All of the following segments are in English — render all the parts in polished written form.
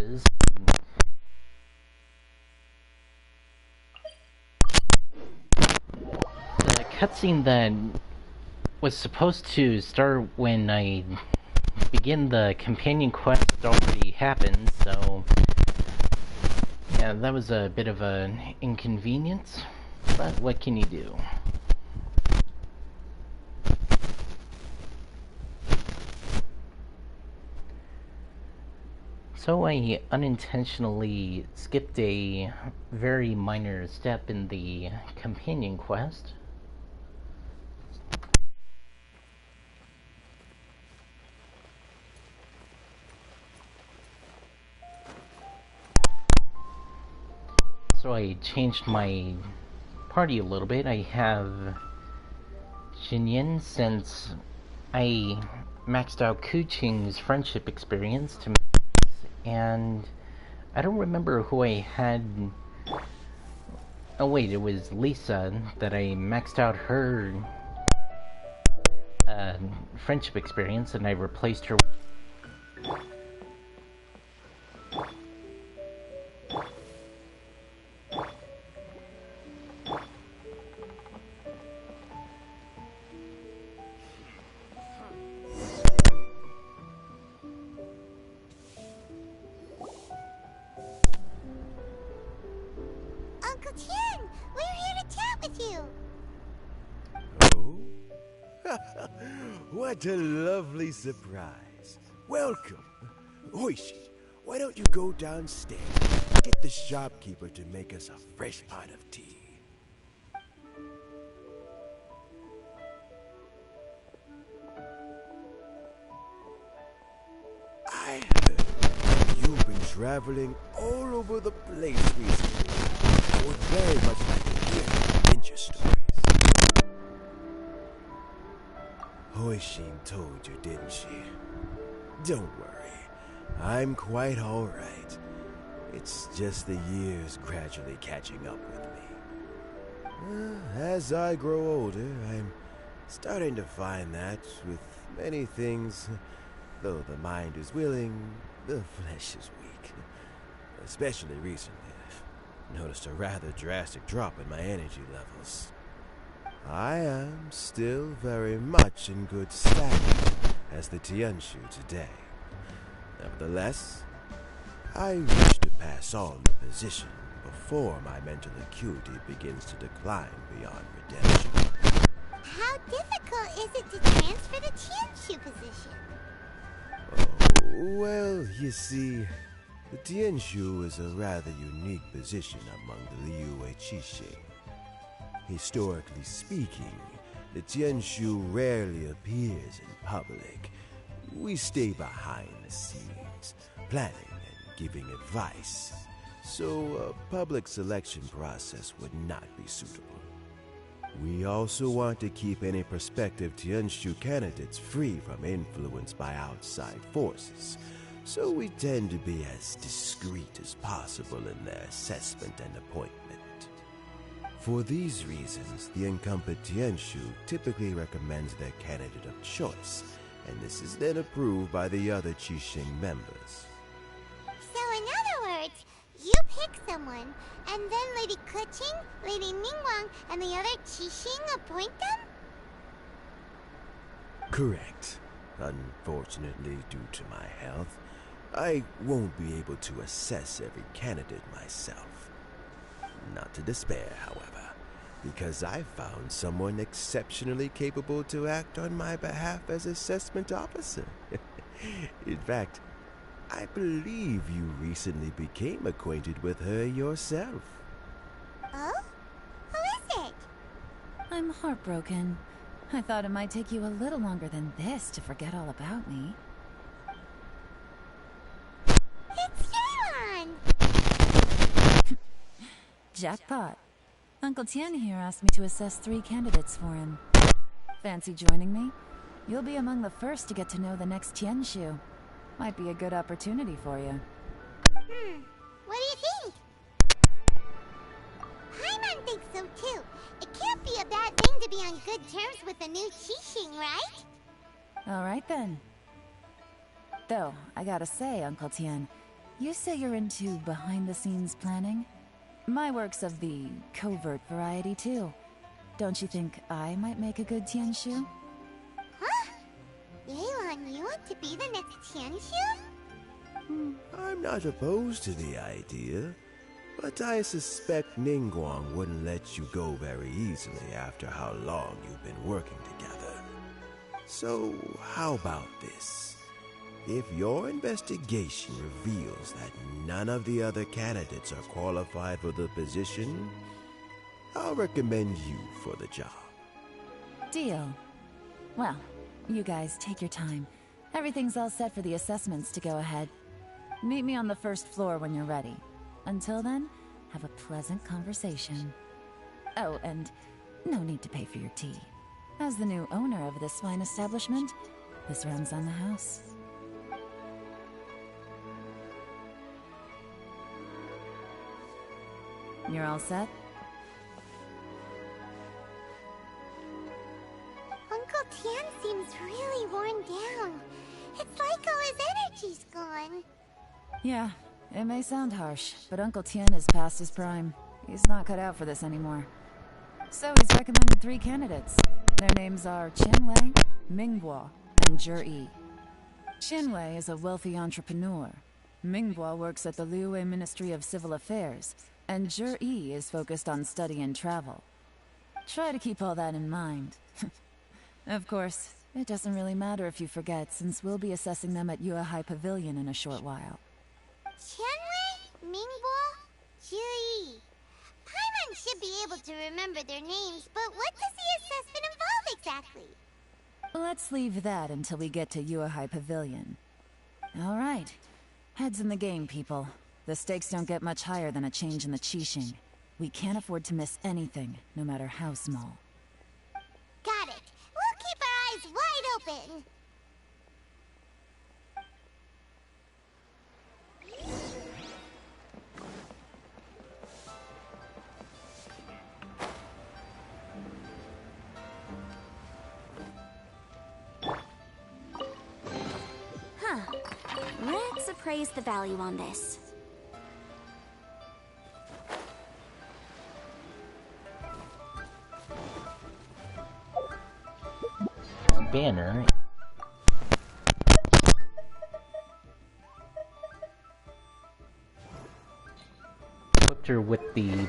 classes. The cutscene that was supposed to start when I begin the companion quest already happened, so yeah, that was a bit of an inconvenience, but what can you do? So I unintentionally skipped a very minor step in the companion quest. So I changed my party a little bit. I have Jinyin since I maxed out Kuching's friendship experience to max, and I don't remember who I had. Oh wait, it was Lisa that I maxed out her friendship experience, and I replaced her. Uncle Tien, we're here to chat with you. Oh? What a lovely surprise. Welcome. Oishi, why don't you go downstairs and get the shopkeeper to make us a fresh pot of tea? I heard you've been traveling all over the place recently. I would very much like to hear adventure stories. Hoishin told you, didn't she? Don't worry. I'm quite all right. It's just the years gradually catching up with me. As I grow older, I'm starting to find that with many things, though the mind is willing, the flesh is weak. Especially recently, I've noticed a rather drastic drop in my energy levels. I am still very much in good standing as the Tianshu today. Nevertheless, I wish to pass on the position before my mental acuity begins to decline beyond redemption. How difficult is it to transfer the Tianshu position? Oh, well, you see, the Tianshu is a rather unique position among the Liyue Qixing. Historically speaking, the Tianshu rarely appears in public. We stay behind the scenes, planning and giving advice, so a public selection process would not be suitable. We also want to keep any prospective Tianshu candidates free from influence by outside forces, so we tend to be as discreet as possible in their assessment and appointment. For these reasons, the incumbent Tianshu typically recommends their candidate of choice, and this is then approved by the other Qixing members. So in other words, you pick someone, and then Lady Kuching, Lady Ningguang, and the other Qixing appoint them? Correct. Unfortunately, due to my health, I won't be able to assess every candidate myself. Not to despair, however, because I found someone exceptionally capable to act on my behalf as assessment officer. In fact, I believe you recently became acquainted with her yourself. Oh? Who is it? I'm heartbroken. I thought it might take you a little longer than this to forget all about me. It's Yelan! Jackpot. Uncle Tien here asked me to assess 3 candidates for him. Fancy joining me? You'll be among the first to get to know the next Tianshu. Might be a good opportunity for you. What do you think? Paimon thinks so too. It can't be a bad thing to be on good terms with a new Qixing, right? Alright then. Though, I gotta say, Uncle Tien, You say you're into behind-the-scenes planning? My work's of the covert variety, too. Don't you think I might make a good Tianshu? Huh? Yelan, you want to be the next Tianshu? I'm not opposed to the idea, but I suspect Ningguang wouldn't let you go very easily after how long you've been working together. So, how about this? If your investigation reveals that none of the other candidates are qualified for the position, I'll recommend you for the job. Deal. Well, you guys take your time. Everything's all set for the assessments to go ahead. Meet me on the first floor when you're ready. Until then, have a pleasant conversation. Oh, and no need to pay for your tea. As the new owner of this fine establishment, this runs on the house. You're all set? Uncle Tian seems really worn down. It's like all his energy's gone. Yeah, it may sound harsh, but Uncle Tian is past his prime. He's not cut out for this anymore. So he's recommended 3 candidates. Their names are Qianwei, Mingbo, and Zhi. Qianwei is a wealthy entrepreneur. Mingbo works at the Liyue Ministry of Civil Affairs, and Zhi is focused on study and travel. Try to keep all that in mind. Of course, it doesn't really matter if you forget, since we'll be assessing them at Yuehai Pavilion in a short while. Qianwei, Mingbo, Zhi. Paimon should be able to remember their names, but what does the assessment involve exactly? Let's leave that until we get to Yuehai Pavilion. All right. Heads in the game, people. The stakes don't get much higher than a change in the Qixing. We can't afford to miss anything, no matter how small. Got it. We'll keep our eyes wide open. Huh. Let's appraise the value on this. Banner. Equipped her with the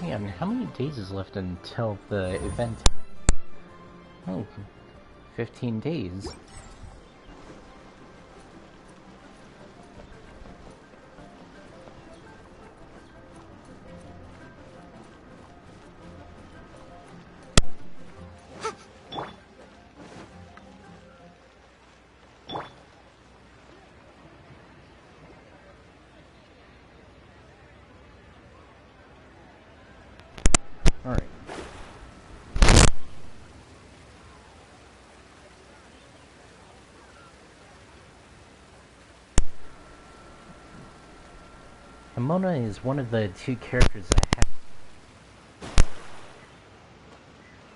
Man, how many days is left until the event? Oh, 15 days. Alright. Hamona is one of the 2 characters I have.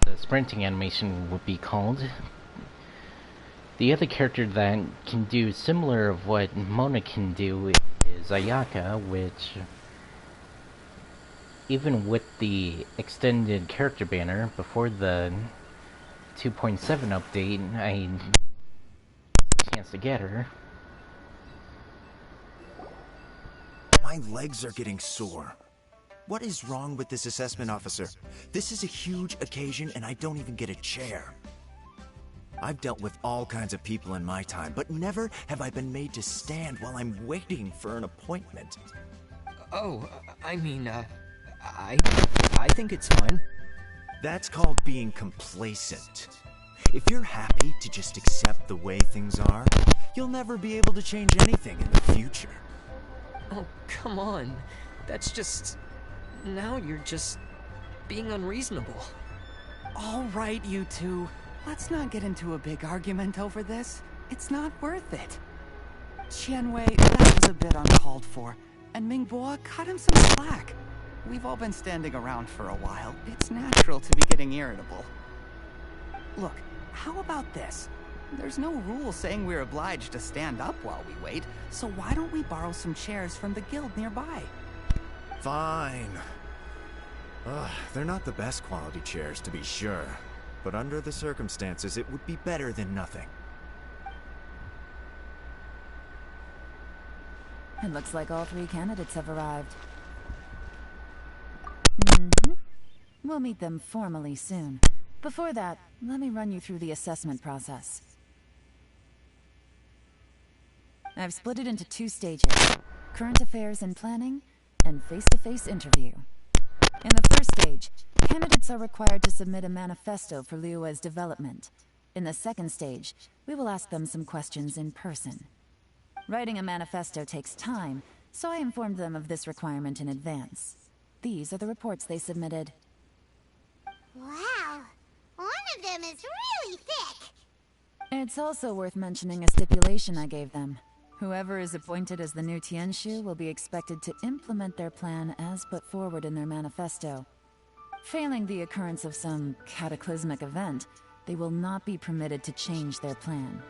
The sprinting animation would be called. The other character that can do similar of what Mona can do is Ayaka, which, even with the extended character banner before the 2.7 update, I had a chance to get her. My legs are getting sore. What is wrong with this assessment officer? This is a huge occasion and I don't even get a chair. I've dealt with all kinds of people in my time, but never have I been made to stand while I'm waiting for an appointment. Oh, I mean, I think it's fine. That's called being complacent. If you're happy to just accept the way things are, You'll never be able to change anything in the future. Oh, come on. That's just... Now you're just... being unreasonable. All right, you two. Let's not get into a big argument over this. It's not worth it. Qianwei, that was a bit uncalled for. And Mingbo, cut him some slack. We've all been standing around for a while. It's natural to be getting irritable. Look, how about this? There's no rule saying we're obliged to stand up while we wait, so why don't we borrow some chairs from the guild nearby? Fine. They're not the best quality chairs, to be sure. But under the circumstances, it would be better than nothing. It looks like all 3 candidates have arrived. We'll meet them formally soon. Before that, let me run you through the assessment process. I've split it into 2 stages: current affairs and planning, and face-to-face interview. In the first stage, candidates are required to submit a manifesto for Liyue's development. In the second stage, we will ask them some questions in person. Writing a manifesto takes time, so I informed them of this requirement in advance. These are the reports they submitted. Wow, one of them is really thick. It's also worth mentioning a stipulation I gave them. Whoever is appointed as the new Tianshu will be expected to implement their plan as put forward in their manifesto. Failing the occurrence of some cataclysmic event, they will not be permitted to change their plan.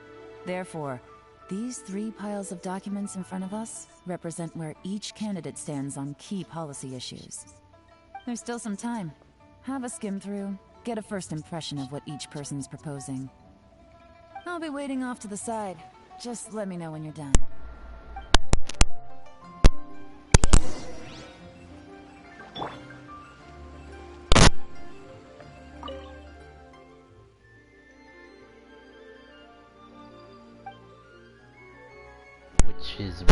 Therefore, these 3 piles of documents in front of us represent where each candidate stands on key policy issues. There's still some time. Have a skim through, get a first impression of what each person's proposing. I'll be waiting off to the side. Just let me know when you're done. Which is...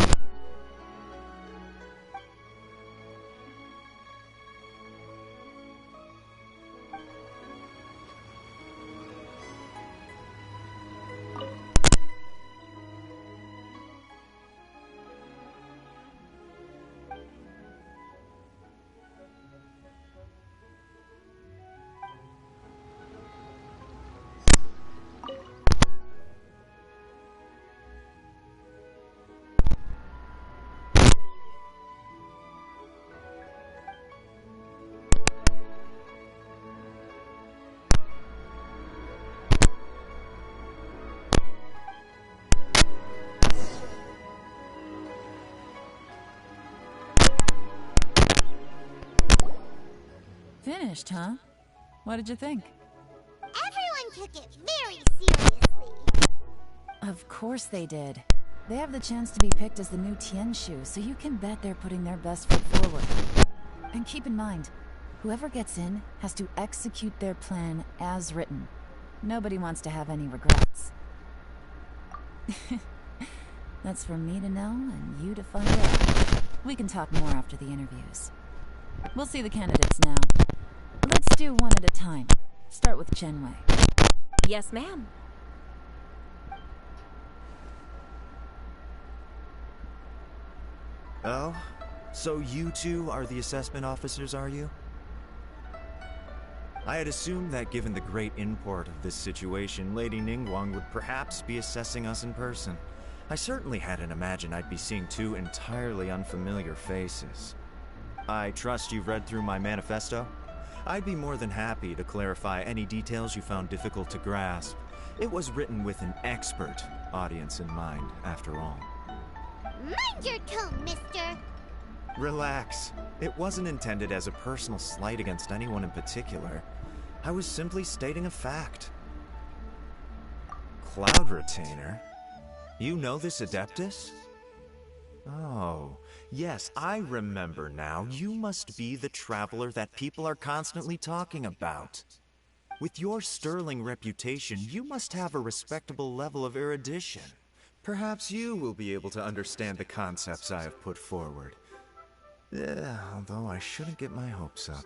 Finished, huh? What did you think? Everyone took it very seriously. Of course they did. They have the chance to be picked as the new Tianshu, so you can bet they're putting their best foot forward. And keep in mind, whoever gets in has to execute their plan as written. Nobody wants to have any regrets. That's for me to know and you to find out. We can talk more after the interviews. We'll see the candidates now. Let's do one at a time. Start with Qianwei. Yes, ma'am. Oh? So you 2 are the assessment officers, are you? I had assumed that given the great import of this situation, Lady Ningguang would perhaps be assessing us in person. I certainly hadn't imagined I'd be seeing 2 entirely unfamiliar faces. I trust you've read through my manifesto? I'd be more than happy to clarify any details you found difficult to grasp. It was written with an expert audience in mind, after all. Mind your tone, mister. Relax. It wasn't intended as a personal slight against anyone in particular. I was simply stating a fact. Cloud Retainer? You know this Adeptus? Oh, yes, I remember now. You must be the traveler that people are constantly talking about. With your sterling reputation, you must have a respectable level of erudition. Perhaps you will be able to understand the concepts I have put forward. Yeah, although I shouldn't get my hopes up.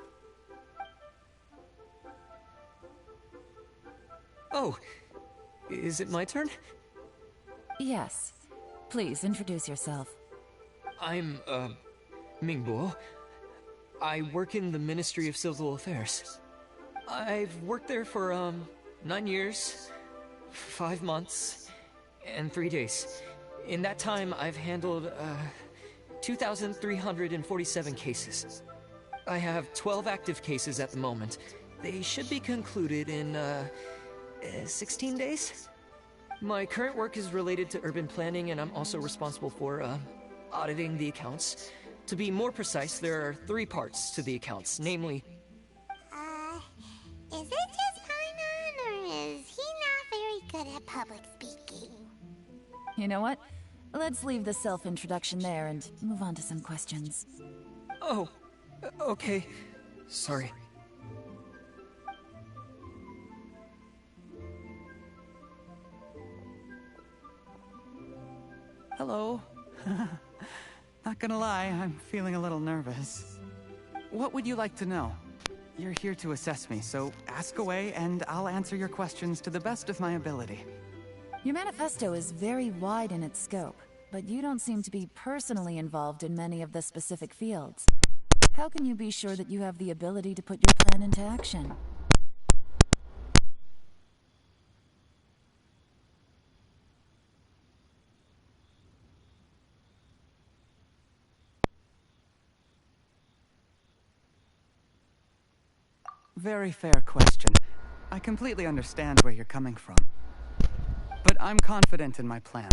Oh, is it my turn? Yes. Please introduce yourself. I'm, Mingbo. I work in the Ministry of Civil Affairs. I've worked there for, 9 years, 5 months, and 3 days. In that time, I've handled, 2,347 cases. I have 12 active cases at the moment. They should be concluded in, 16 days? My current work is related to urban planning, and I'm also responsible for, auditing the accounts. To be more precise, there are 3 parts to the accounts, namely... Is it just Paimon, or is he not very good at public speaking? You know what? Let's leave the self-introduction there and move on to some questions. Oh, okay. Sorry. Hello. Not gonna lie, I'm feeling a little nervous. What would you like to know? You're here to assess me, so ask away and I'll answer your questions to the best of my ability. Your manifesto is very wide in its scope, but you don't seem to be personally involved in many of the specific fields. How can you be sure that you have the ability to put your plan into action? Very fair question. I completely understand where you're coming from. But I'm confident in my plan.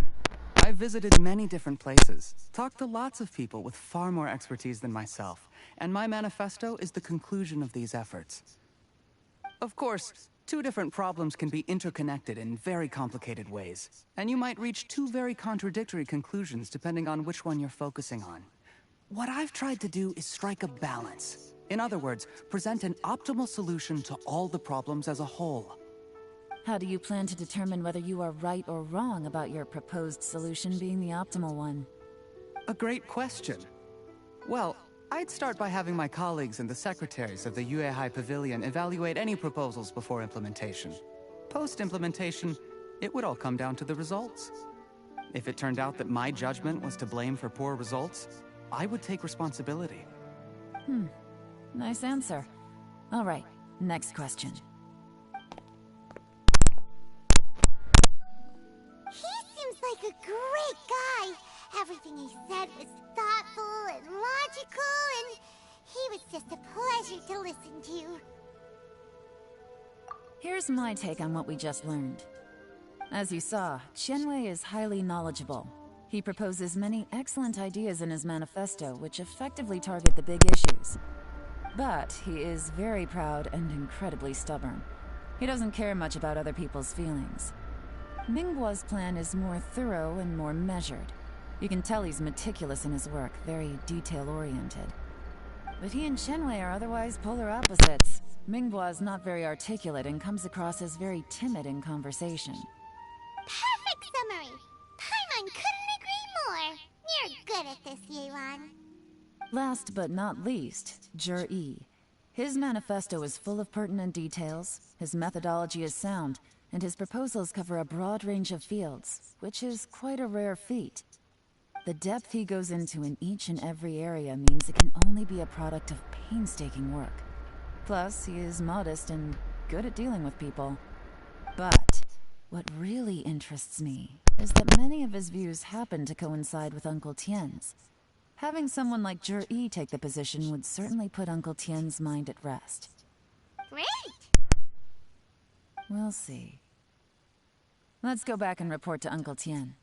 I've visited many different places, talked to lots of people with far more expertise than myself, and my manifesto is the conclusion of these efforts. Of course, 2 different problems can be interconnected in very complicated ways, and you might reach 2 very contradictory conclusions depending on which one you're focusing on. What I've tried to do is strike a balance. In other words, present an optimal solution to all the problems as a whole. How do you plan to determine whether you are right or wrong about your proposed solution being the optimal one? A great question. Well, I'd start by having my colleagues and the secretaries of the Yuehai Pavilion evaluate any proposals before implementation. Post-implementation, it would all come down to the results. If it turned out that my judgment was to blame for poor results, I would take responsibility. Nice answer. All right, next question. He seems like a great guy. Everything he said was thoughtful and logical, and he was just a pleasure to listen to. Here's my take on what we just learned. As you saw, Qianwei is highly knowledgeable. He proposes many excellent ideas in his manifesto which effectively target the big issues. But he is very proud and incredibly stubborn. He doesn't care much about other people's feelings. Mingbo's plan is more thorough and more measured. You can tell he's meticulous in his work, very detail-oriented. But he and Qianwei are otherwise polar opposites. Mingbo is not very articulate and comes across as very timid in conversation. Perfect summary! Paimon couldn't agree more! You're good at this, Yelan. Last but not least, Jur-E. His manifesto is full of pertinent details, his methodology is sound, and his proposals cover a broad range of fields, which is quite a rare feat. The depth he goes into in each and every area means it can only be a product of painstaking work. Plus, he is modest and good at dealing with people. But what really interests me is that many of his views happen to coincide with Uncle Tien's. Having someone like Jur-E take the position would certainly put Uncle Tien's mind at rest. Great! We'll see. Let's go back and report to Uncle Tien.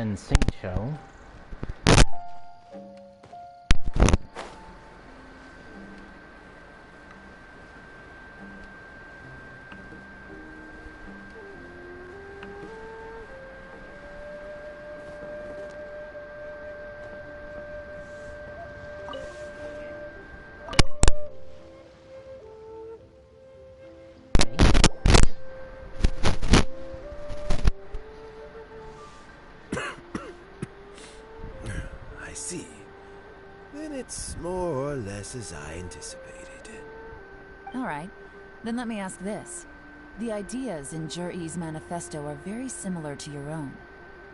and Singcho. I see. Then it's more or less as I anticipated. Alright, then let me ask this. The ideas in Jur-E's manifesto are very similar to your own.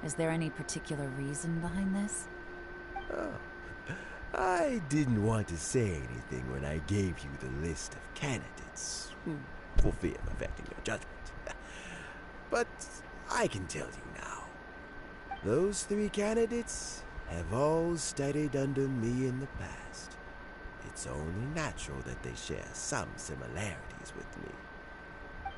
Is there any particular reason behind this? Oh, I didn't want to say anything when I gave you the list of candidates, for fear of affecting your judgment. But I can tell you now. Those 3 candidates have all studied under me in the past. It's only natural that they share some similarities with me.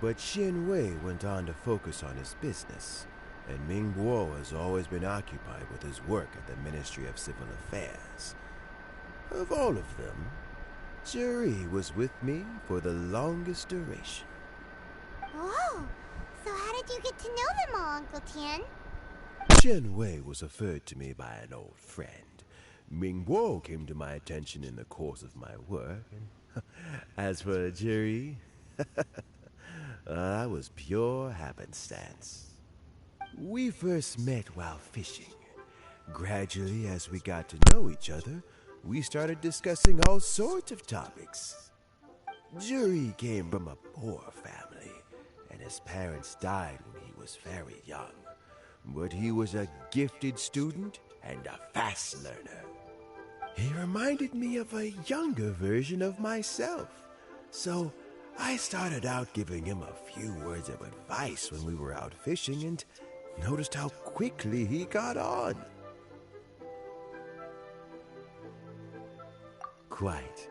But Xin Wei went on to focus on his business, and Ming Guo has always been occupied with his work at the Ministry of Civil Affairs. Of all of them, Juri was with me for the longest duration. Whoa! So how did you get to know them all, Uncle Tian? Chen Wei was referred to me by an old friend. Ming Guo came to my attention in the course of my work. And as for Juri, that was pure happenstance. We first met while fishing. Gradually, as we got to know each other, we started discussing all sorts of topics. Juri came from a poor family, and his parents died when he was very young. But he was a gifted student and a fast learner. He reminded me of a younger version of myself. So I started out giving him a few words of advice when we were out fishing and noticed how quickly he got on. Quite.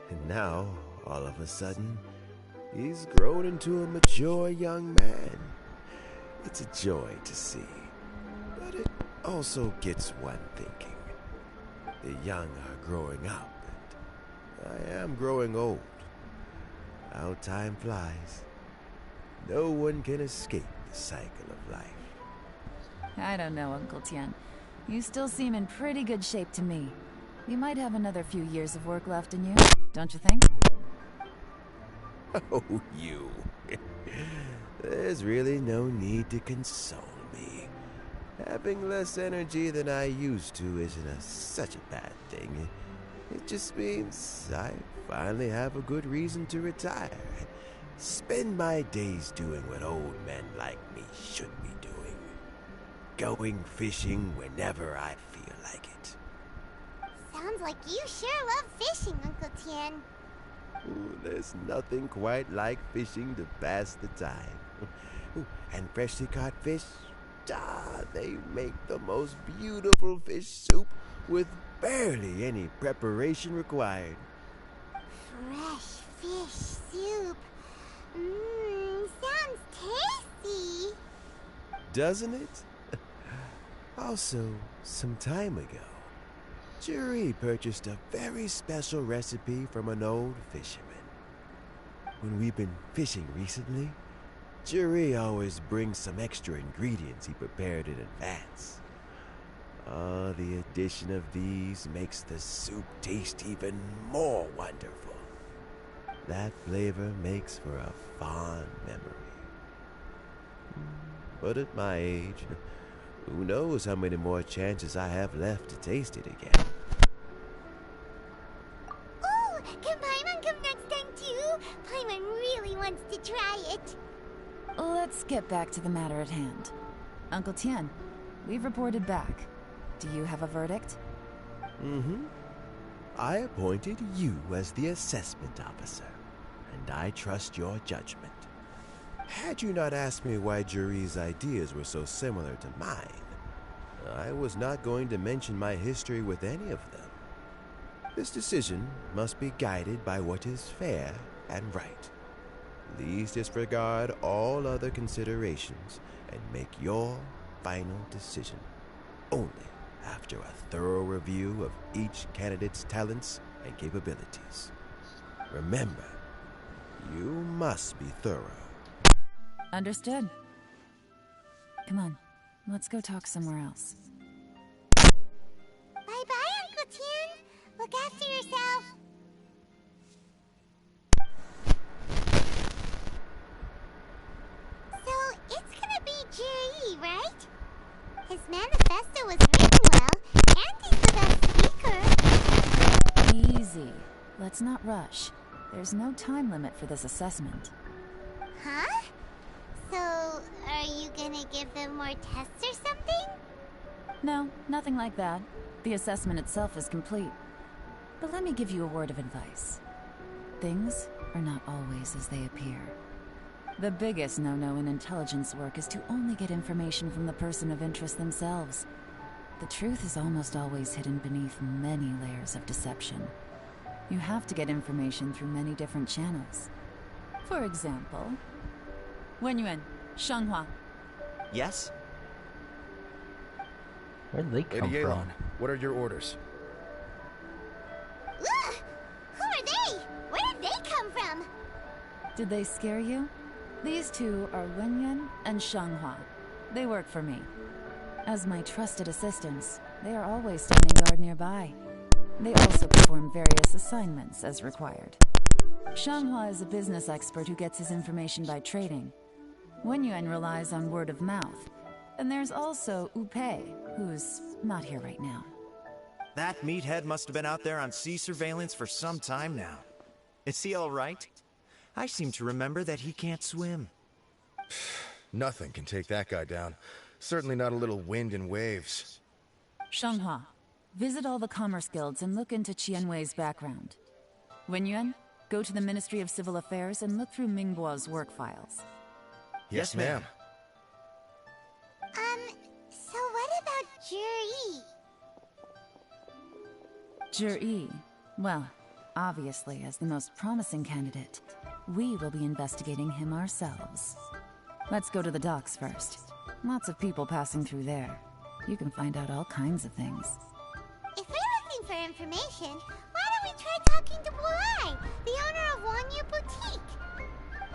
And now, all of a sudden, he's grown into a mature young man. It's a joy to see, but it also gets one thinking. The young are growing up, and I am growing old. How time flies. No one can escape the cycle of life. I don't know, Uncle Tian. You still seem in pretty good shape to me. You might have another few years of work left in you, don't you think? Oh, you. There's really no need to console me. Having less energy than I used to isn't such a bad thing. It just means I finally have a good reason to retire. Spend my days doing what old men like me should be doing. Going fishing whenever I feel like it. Sounds like you sure love fishing, Uncle Tian. Ooh, there's nothing quite like fishing to pass the time. Ooh, and freshly caught fish, they make the most beautiful fish soup with barely any preparation required. Fresh fish soup. Sounds tasty. Doesn't it? Also, some time ago, Juri purchased a very special recipe from an old fisherman. When we've been fishing recently, Juri always brings some extra ingredients he prepared in advance. The addition of these makes the soup taste even more wonderful. That flavor makes for a fond memory. But at my age, who knows how many more chances I have left to taste it again. Ooh, can Paimon come next time too? Paimon really wants to try it. Let's get back to the matter at hand. Uncle Tian, we've reported back. Do you have a verdict? I appointed you as the assessment officer, and I trust your judgment. Had you not asked me why Juri's ideas were so similar to mine, I was not going to mention my history with any of them. This decision must be guided by what is fair and right. Please disregard all other considerations and make your final decision. only after a thorough review of each candidate's talents and capabilities. Remember, you must be thorough. Understood. Come on, let's go talk somewhere else. Bye-bye, Uncle Tien. Look after yourself. So, it's gonna be Jerry, right? His manifesto was written well, and he's the best speaker. Easy. Let's not rush. There's no time limit for this assessment. Huh? So, are you gonna give them more tests or something? No, nothing like that. The assessment itself is complete. But let me give you a word of advice. Things are not always as they appear. The biggest no-no in intelligence work is to only get information from the person of interest themselves. The truth is almost always hidden beneath many layers of deception. You have to get information through many different channels. For example, Wenyuan, Shanghua. Yes? Where'd they come Lady from? Yelan, what are your orders? Ugh! Who are they? Where did they come from? Did they scare you? These two are Wenyuan and Shanghua. They work for me. As my trusted assistants, they are always standing guard nearby. They also perform various assignments as required. Shanghua is a business expert who gets his information by trading. Wenyuan relies on word of mouth. And there's also Upei, who's not here right now. That meathead must have been out there on sea surveillance for some time now. Is he all right? I seem to remember that he can't swim. Nothing can take that guy down. Certainly not a little wind and waves. Shanghua, visit all the commerce guilds and look into Qianwei's background. Wenyuan, go to the Ministry of Civil Affairs and look through Mingbo's work files. Yes, ma'am. So what about Juri? Juri, well, obviously as the most promising candidate, we will be investigating him ourselves. Let's go to the docks first. Lots of people passing through there. You can find out all kinds of things. If we're looking for information, why don't we try talking to Buai, the owner of Wanyu Boutique?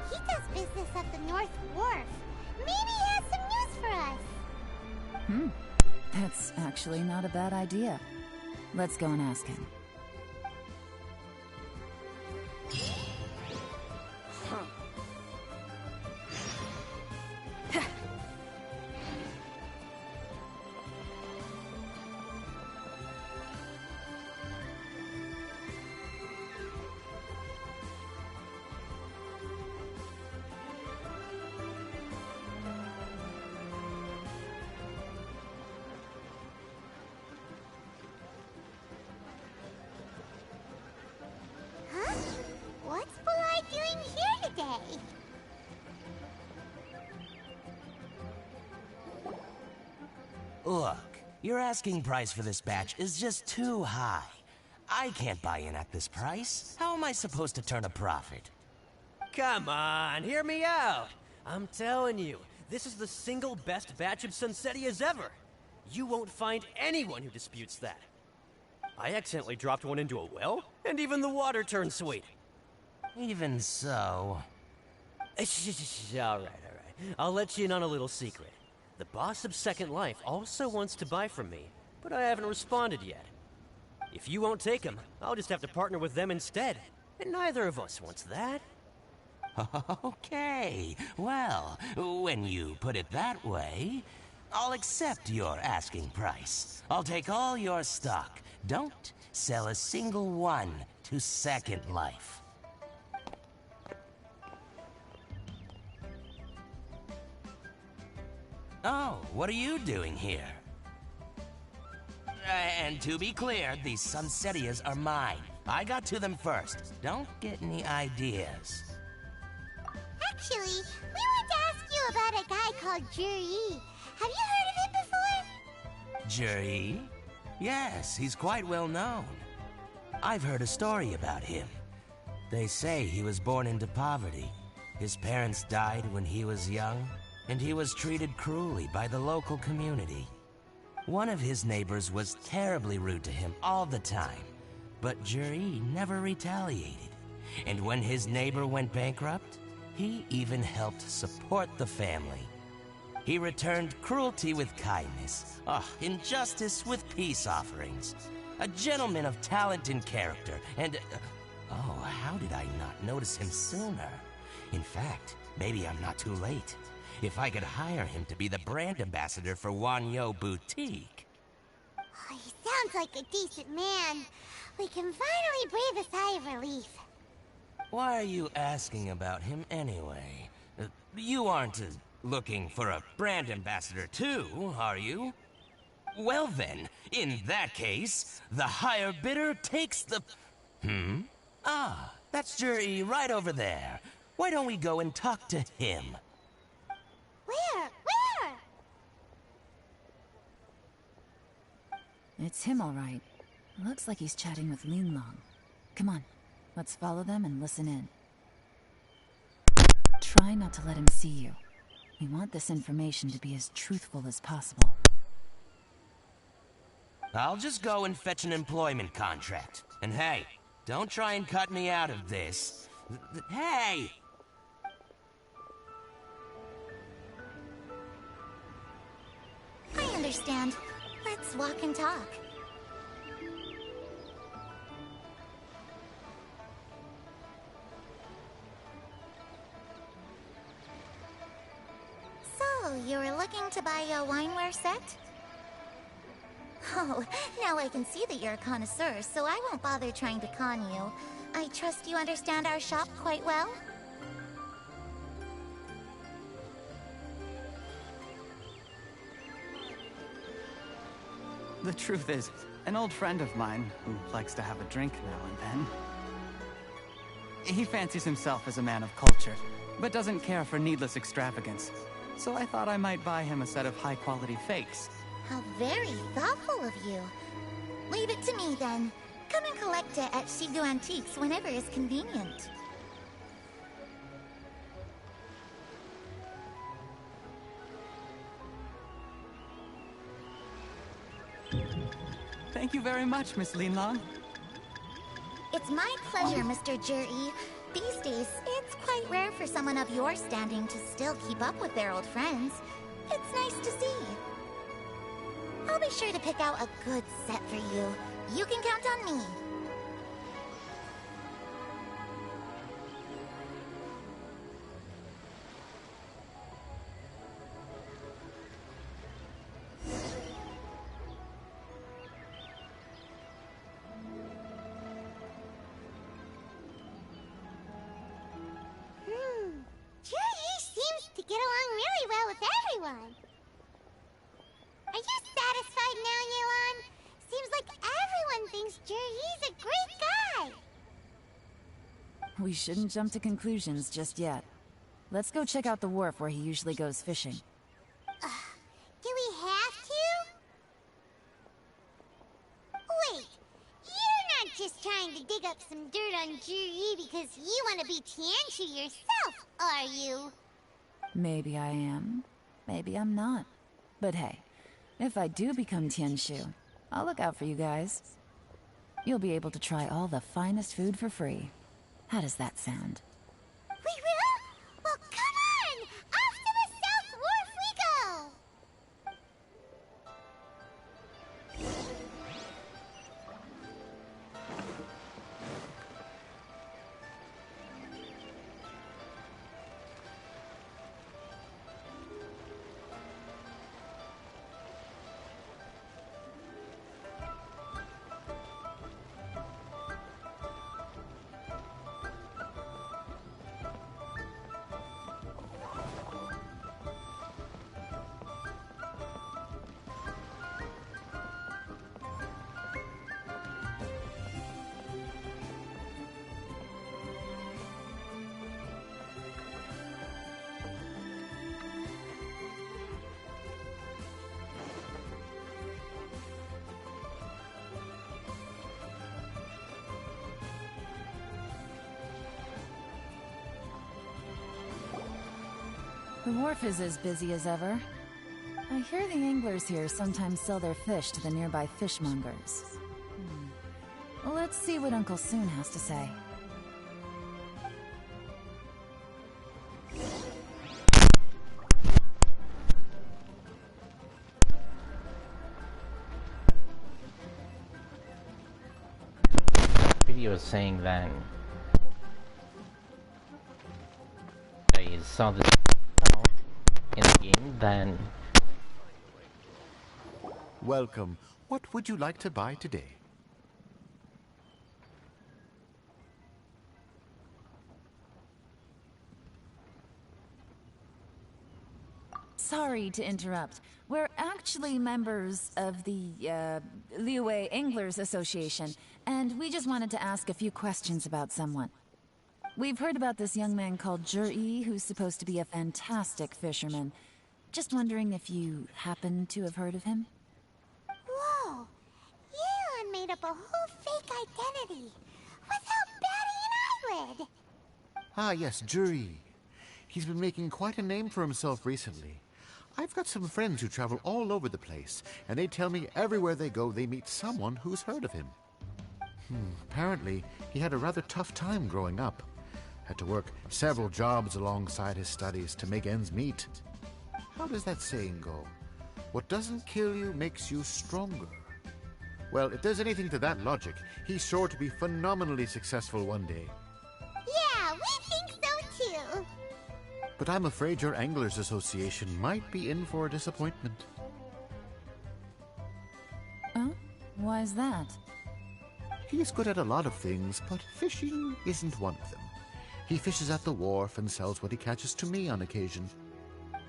He does business at the North Wharf. Maybe he has some news for us. That's actually not a bad idea. Let's go and ask him. Huh? What's Buai doing here today? Look, your asking price for this batch is just too high. I can't buy in at this price. How am I supposed to turn a profit? Come on, hear me out. I'm telling you, this is the single best batch of Sunsetias ever. You won't find anyone who disputes that. I accidentally dropped one into a well, and even the water turned sweet. Even so... All right. I'll let you in on a little secret. The boss of Second Life also wants to buy from me, but I haven't responded yet. If you won't take him, I'll just have to partner with them instead. And neither of us wants that. Okay, well, when you put it that way, I'll accept your asking price. I'll take all your stock. Don't sell a single one to Second Life. Oh, what are you doing here? And to be clear, these Sunsetias are mine. I got to them first. Don't get any ideas. Actually, we want to ask you about a guy called Juri. Have you heard of him before? Juri? Yes, he's quite well known. I've heard a story about him. They say he was born into poverty. His parents died when he was young, and he was treated cruelly by the local community. One of his neighbors was terribly rude to him all the time, but Juri never retaliated. And when his neighbor went bankrupt, he even helped support the family. He returned cruelty with kindness, injustice with peace offerings. A gentleman of talent and character, and... oh, how did I not notice him sooner? In fact, maybe I'm not too late. If I could hire him to be the brand ambassador for Wanyo Boutique. Oh, he sounds like a decent man. We can finally breathe a sigh of relief. Why are you asking about him anyway? You aren't looking for a brand ambassador too, are you? Well then, in that case, the higher bidder takes the... Ah, that's Juri right over there. Why don't we go and talk to him? Where? It's him, all right. Looks like he's chatting with Yelan. Come on, let's follow them and listen in. Try not to let him see you. We want this information to be as truthful as possible. I'll just go and fetch an employment contract. And hey, don't try and cut me out of this. Hey! I understand. Let's walk and talk. So, you were looking to buy a wineware set? Oh, now I can see that you're a connoisseur, so I won't bother trying to con you. I trust you understand our shop quite well? The truth is, an old friend of mine, who likes to have a drink now and then... He fancies himself as a man of culture, but doesn't care for needless extravagance. So I thought I might buy him a set of high-quality fakes. How very thoughtful of you. Leave it to me, then. Come and collect it at Shigu Antiques whenever is convenient. Thank you very much, Miss Yelan. It's my pleasure, Mr. Juri. These days, it's quite rare for someone of your standing to still keep up with their old friends. It's nice to see. I'll be sure to pick out a good set for you. You can count on me. Juri seems to get along really well with everyone. Are you satisfied now, Yelan? Seems like everyone thinks Juri's a great guy. We shouldn't jump to conclusions just yet. Let's go check out the wharf where he usually goes fishing. Do we have to? Wait, you're not just trying to dig up some dirt on Juri because you want to be Tianshu yourself, are you? Maybe I am. Maybe I'm not. But hey, if I do become Tianshu, I'll look out for you guys. You'll be able to try all the finest food for free. How does that sound? We will? Well, come on! Off to the South Wharf we go! The wharf is as busy as ever. I hear the anglers here sometimes sell their fish to the nearby fishmongers. Let's see what Uncle Soon has to say. Video is saying that I saw this in the game, then Welcome. What would you like to buy today? Sorry to interrupt. We're actually members of the, Liyue Anglers Association, and we just wanted to ask a few questions about someone. We've heard about this young man called Zhi, who's supposed to be a fantastic fisherman. Just wondering if you happen to have heard of him? Whoa! Yelan made up a whole fake identity without batting an eyelid. Ah, yes, Zhi. He's been making quite a name for himself recently. I've got some friends who travel all over the place, and they tell me everywhere they go they meet someone who's heard of him. Apparently, he had a rather tough time growing up. Had to work several jobs alongside his studies to make ends meet. How does that saying go? What doesn't kill you makes you stronger. Well, if there's anything to that logic, he's sure to be phenomenally successful one day. Yeah, we think so too. But I'm afraid your Anglers Association might be in for a disappointment. Oh? Why's that? He's good at a lot of things, but fishing isn't one of them. He fishes at the wharf and sells what he catches to me on occasion.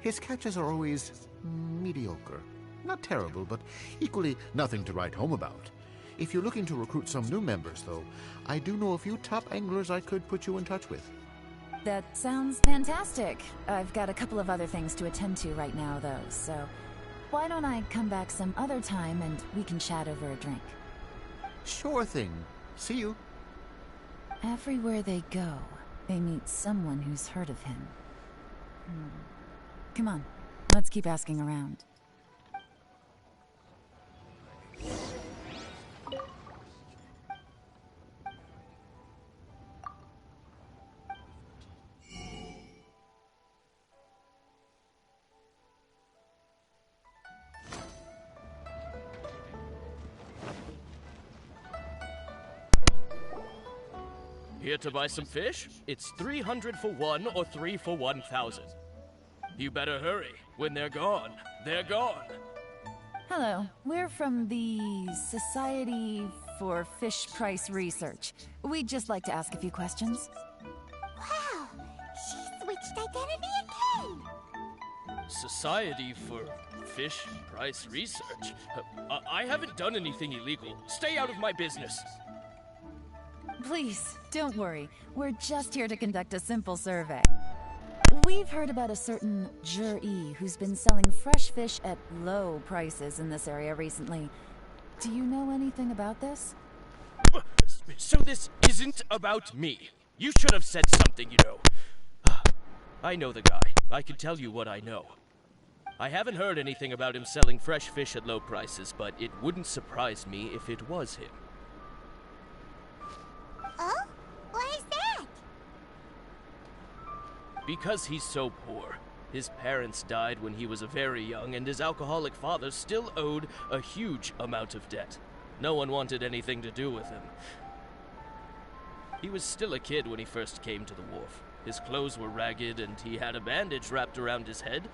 His catches are always mediocre. Not terrible, but equally nothing to write home about. If you're looking to recruit some new members, though, I do know a few top anglers I could put you in touch with. That sounds fantastic. I've got a couple of other things to attend to right now, though, so why don't I come back some other time and we can chat over a drink? Sure thing. See you. Everywhere they go, they meet someone who's heard of him. Come on, let's keep asking around. Here to buy some fish? It's 300 for one or 3 for 1,000. You better hurry. When they're gone, they're gone. Hello, we're from the Society for Fish Price Research. We'd just like to ask a few questions. Wow, she switched identity again. Society for Fish Price Research? I haven't done anything illegal. Stay out of my business. Please, don't worry. We're just here to conduct a simple survey. We've heard about a certain Zhi who's been selling fresh fish at low prices in this area recently. Do you know anything about this? So this isn't about me. You should have said something, you know. I know the guy. I can tell you what I know. I haven't heard anything about him selling fresh fish at low prices, but it wouldn't surprise me if it was him. Oh? Why is that? Because he's so poor. His parents died when he was very young, and his alcoholic father still owed a huge amount of debt. No one wanted anything to do with him. He was still a kid when he first came to the wharf. His clothes were ragged, and he had a bandage wrapped around his head.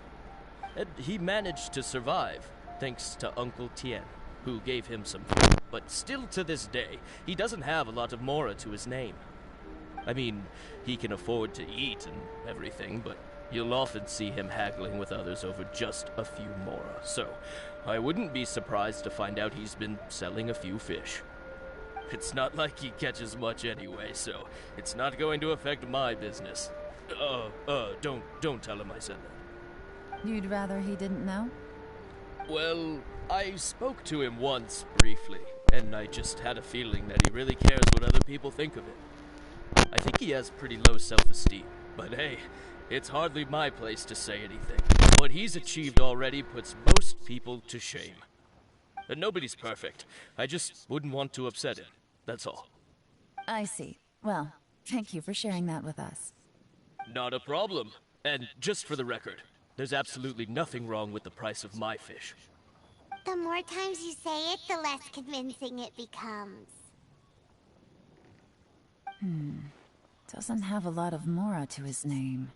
And he managed to survive, thanks to Uncle Tien, who gave him some food. But still to this day, he doesn't have a lot of mora to his name. I mean, he can afford to eat and everything, but you'll often see him haggling with others over just a few mora. So, I wouldn't be surprised to find out he's been selling a few fish. It's not like he catches much anyway, so it's not going to affect my business. Don't tell him I said that. You'd rather he didn't know? Well, I spoke to him once, briefly, and I just had a feeling that he really cares what other people think of him. I think he has pretty low self-esteem, but hey, It's hardly my place to say anything. What he's achieved already puts most people to shame. And nobody's perfect. I just wouldn't want to upset him. That's all. I see. Well, thank you for sharing that with us. Not a problem. And just for the record, there's absolutely nothing wrong with the price of my fish. The more times you say it, the less convincing it becomes. Doesn't have a lot of mora to his name.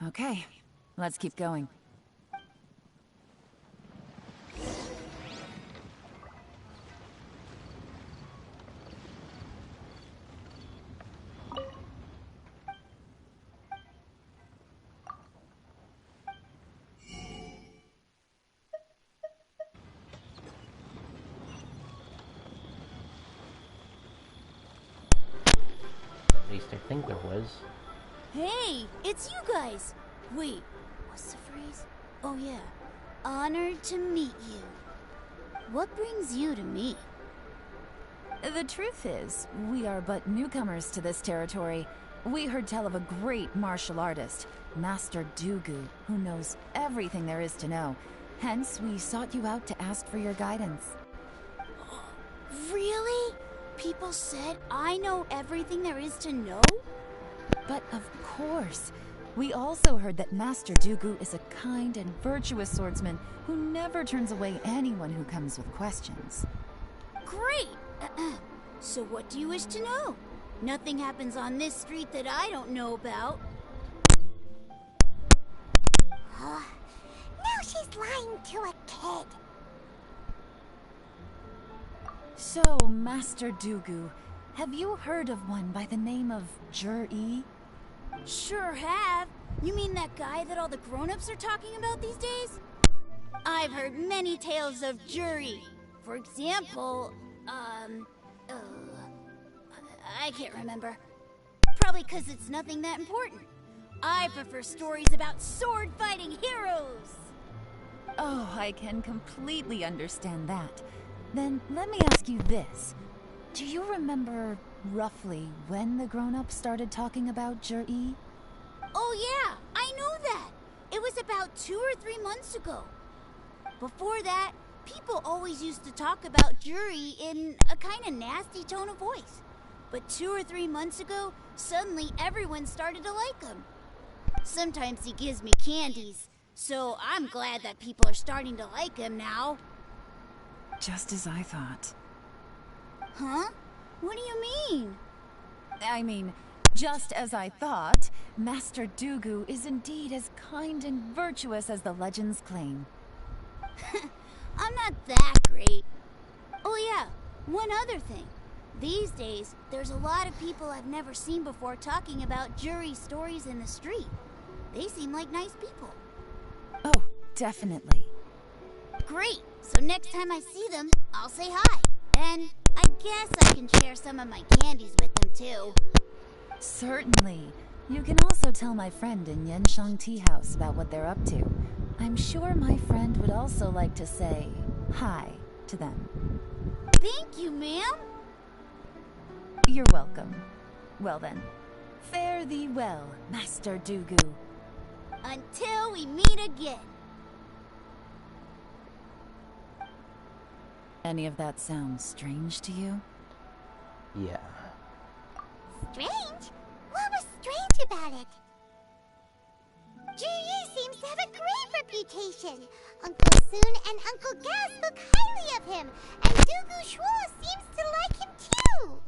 Okay, let's keep going. At least I think there was. Hey, it's you guys! Wait, what's the phrase? Oh yeah, honored to meet you. What brings you to me? The truth is, we are but newcomers to this territory. We heard tell of a great martial artist, Master Dugu, who knows everything there is to know. Hence, we sought you out to ask for your guidance. Really? People said I know everything there is to know? But of course. We also heard that Master Dugu is a kind and virtuous swordsman who never turns away anyone who comes with questions. Great! So what do you wish to know? Nothing happens on this street that I don't know about. Now she's lying to a kid. So, Master Dugu, have you heard of one by the name of Jur-E? Sure have. You mean that guy that all the grown-ups are talking about these days? I've heard many tales of Juri. For example, I can't remember. Probably because it's nothing that important. I prefer stories about sword-fighting heroes. Oh, I can completely understand that. Then let me ask you this. Do you remember roughly when the grown-ups started talking about Jur-E? Oh yeah, I know that. It was about 2 or 3 months ago. Before that, people always used to talk about Juri in a kind of nasty tone of voice. But 2 or 3 months ago, suddenly everyone started to like him. Sometimes he gives me candies, so I'm glad that people are starting to like him now. Just as I thought. Huh? What do you mean? I mean, just as I thought, Master Dugu is indeed as kind and virtuous as the legends claim. I'm not that great. Oh yeah, one other thing. These days, there's a lot of people I've never seen before talking about Juri stories in the street. They seem like nice people. Oh, definitely. Great! So next time I see them, I'll say hi. And I guess I can share some of my candies with them too. Certainly. You can also tell my friend in Yenshang Tea House about what they're up to. I'm sure my friend would also like to say hi to them. Thank you, ma'am. You're welcome. Well then, fare thee well, Master Dugu. Until we meet again. Any of that sound strange to you? Yeah. Strange? What was strange about it? Juri seems to have a great reputation. Uncle Soon and Uncle Gas spoke highly of him, and Dugu Shuo seems to like him too.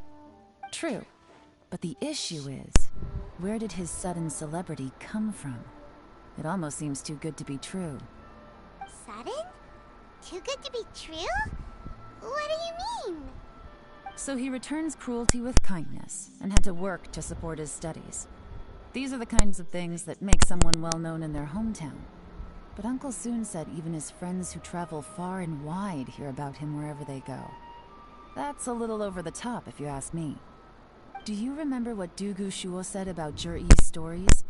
True. But the issue is, where did his sudden celebrity come from? It almost seems too good to be true. Sudden? Too good to be true? What do you mean? So he returns cruelty with kindness, and had to work to support his studies. These are the kinds of things that make someone well known in their hometown. But Uncle Soon said even his friends who travel far and wide hear about him wherever they go. That's a little over the top, if you ask me. Do you remember what Dugu Shuo said about Jur-E's stories?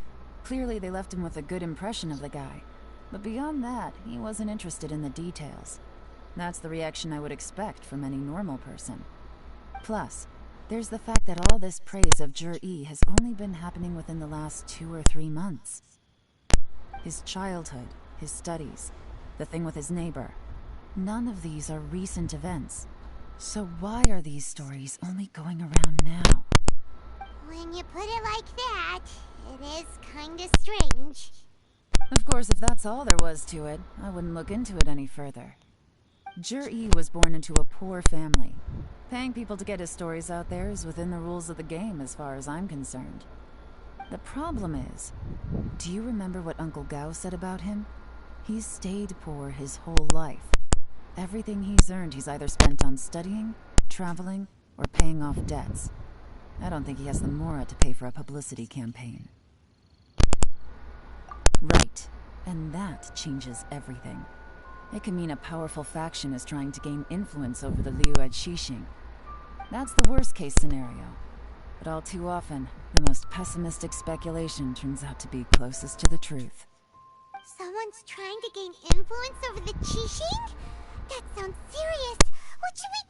Clearly they left him with a good impression of the guy. But beyond that, he wasn't interested in the details. That's the reaction I would expect from any normal person. Plus, There's the fact that all this praise of Jur-E has only been happening within the last 2 or 3 months. His childhood, his studies, the thing with his neighbor. None of these are recent events. So why are these stories only going around now? When you put it like that, it is kinda strange. Of course, if that's all there was to it, I wouldn't look into it any further. Jur-E was born into a poor family. Paying people to get his stories out there is within the rules of the game as far as I'm concerned. The problem is, do you remember what Uncle Gao said about him? He's stayed poor his whole life. Everything he's earned he's either spent on studying, traveling, or paying off debts. I don't think he has the mora to pay for a publicity campaign. Right, and that changes everything. It can mean a powerful faction is trying to gain influence over the Liu Xixing. That's the worst-case scenario. But all too often, the most pessimistic speculation turns out to be closest to the truth. Someone's trying to gain influence over the Qixing? That sounds serious. What should we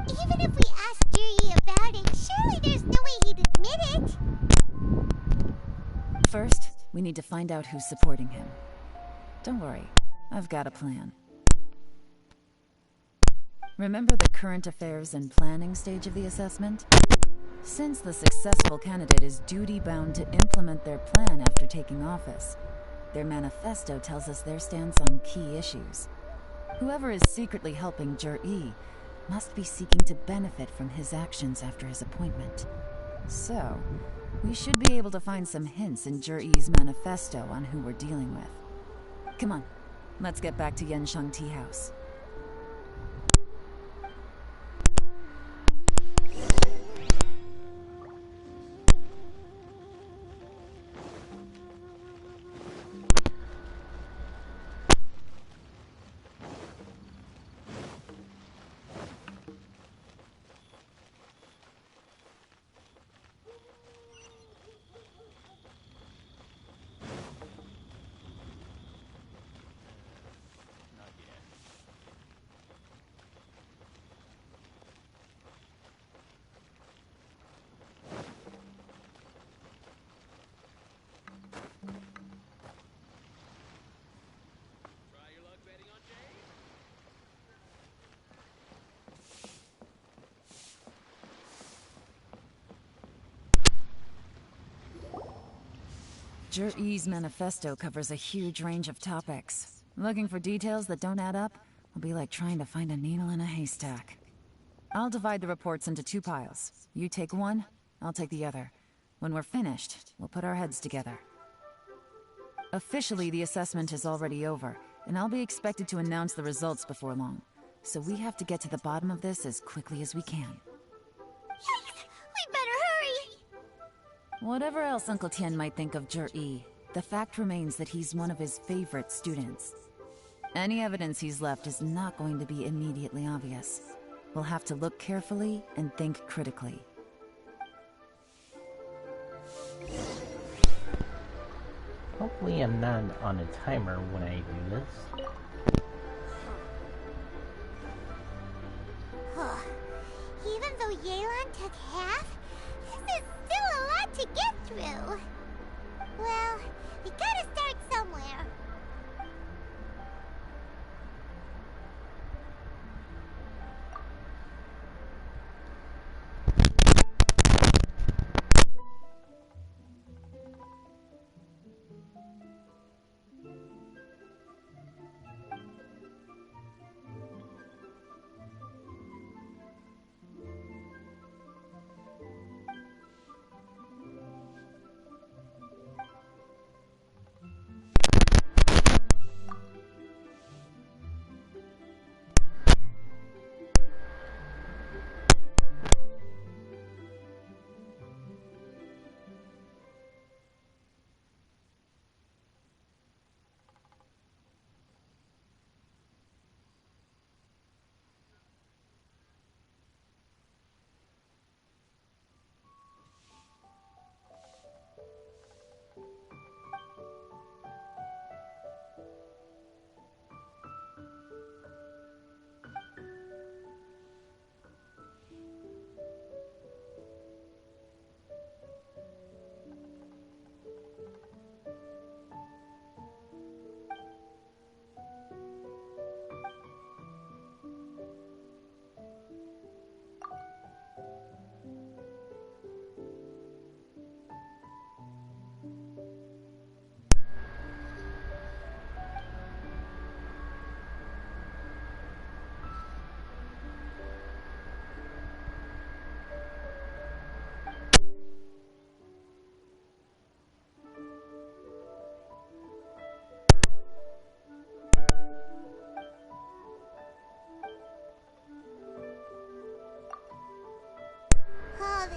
do? Even if we asked Juri about it, surely there's no way he'd admit it. First, we need to find out who's supporting him. Don't worry, I've got a plan. Remember the current affairs and planning stage of the assessment? Since the successful candidate is duty-bound to implement their plan after taking office, their manifesto tells us their stance on key issues. Whoever is secretly helping Jur-E must be seeking to benefit from his actions after his appointment. So, we should be able to find some hints in Jur-E's manifesto on who we're dealing with. Come on, let's get back to Yenshang Tea House. Jur-E's manifesto covers a huge range of topics. Looking for details that don't add up will be like trying to find a needle in a haystack. I'll divide the reports into 2 piles. You take one, I'll take the other. When we're finished, we'll put our heads together. Officially, the assessment is already over, and I'll be expected to announce the results before long. So we have to get to the bottom of this as quickly as we can. Yikes! We better hurry! Whatever else Uncle Tian might think of Jur-E, the fact remains that he's one of his favorite students. Any evidence he's left is not going to be immediately obvious. We'll have to look carefully and think critically. Hopefully I'm not on a timer when I do this. Even though Yelan took half, this is still a lot to get through. Well, we gotta start somewhere.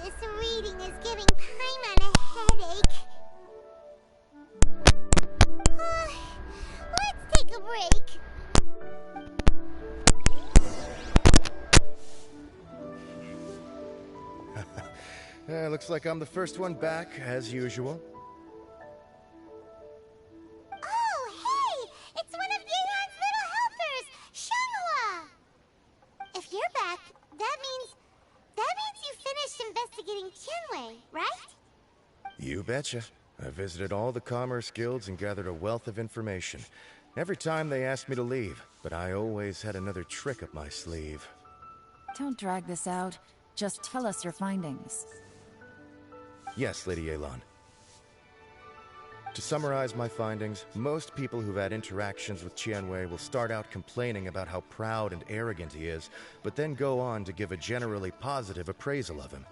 This reading is giving Paimon a headache. Let's take a break. Looks like I'm the first one back, as usual. Oh, hey! It's one of Yelan's little helpers, Shanghua! If you're back, that means you finished investigating Tianwei, right? You betcha. I visited all the commerce guilds and gathered a wealth of information. Every time they asked me to leave, but I always had another trick up my sleeve. Don't drag this out. Just tell us your findings. Yes, Lady Yelan. To summarize my findings, most people who've had interactions with Tianwei will start out complaining about how proud and arrogant he is, but then go on to give a generally positive appraisal of him.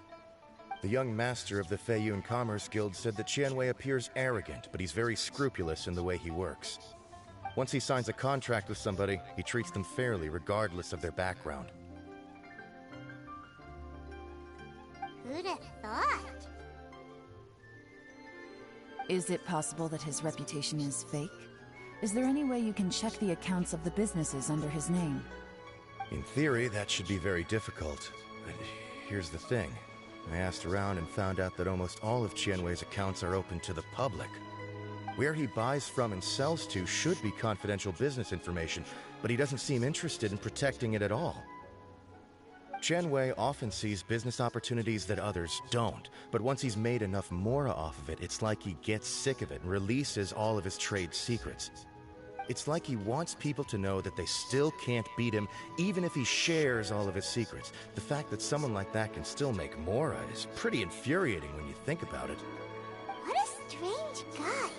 The young master of the Feiyun Commerce Guild said that Tianwei appears arrogant, but he's very scrupulous in the way he works. Once he signs a contract with somebody, he treats them fairly regardless of their background. Who'd have thought? Is it possible that his reputation is fake? Is there any way you can check the accounts of the businesses under his name? In theory, that should be very difficult. But here's the thing. I asked around and found out that almost all of Tianwei's accounts are open to the public. Where he buys from and sells to should be confidential business information, but he doesn't seem interested in protecting it at all. Tianwei often sees business opportunities that others don't, but once he's made enough mora off of it, it's like he gets sick of it and releases all of his trade secrets. It's like he wants people to know that they still can't beat him, even if he shares all of his secrets. The fact that someone like that can still make mora is pretty infuriating when you think about it. What a strange guy.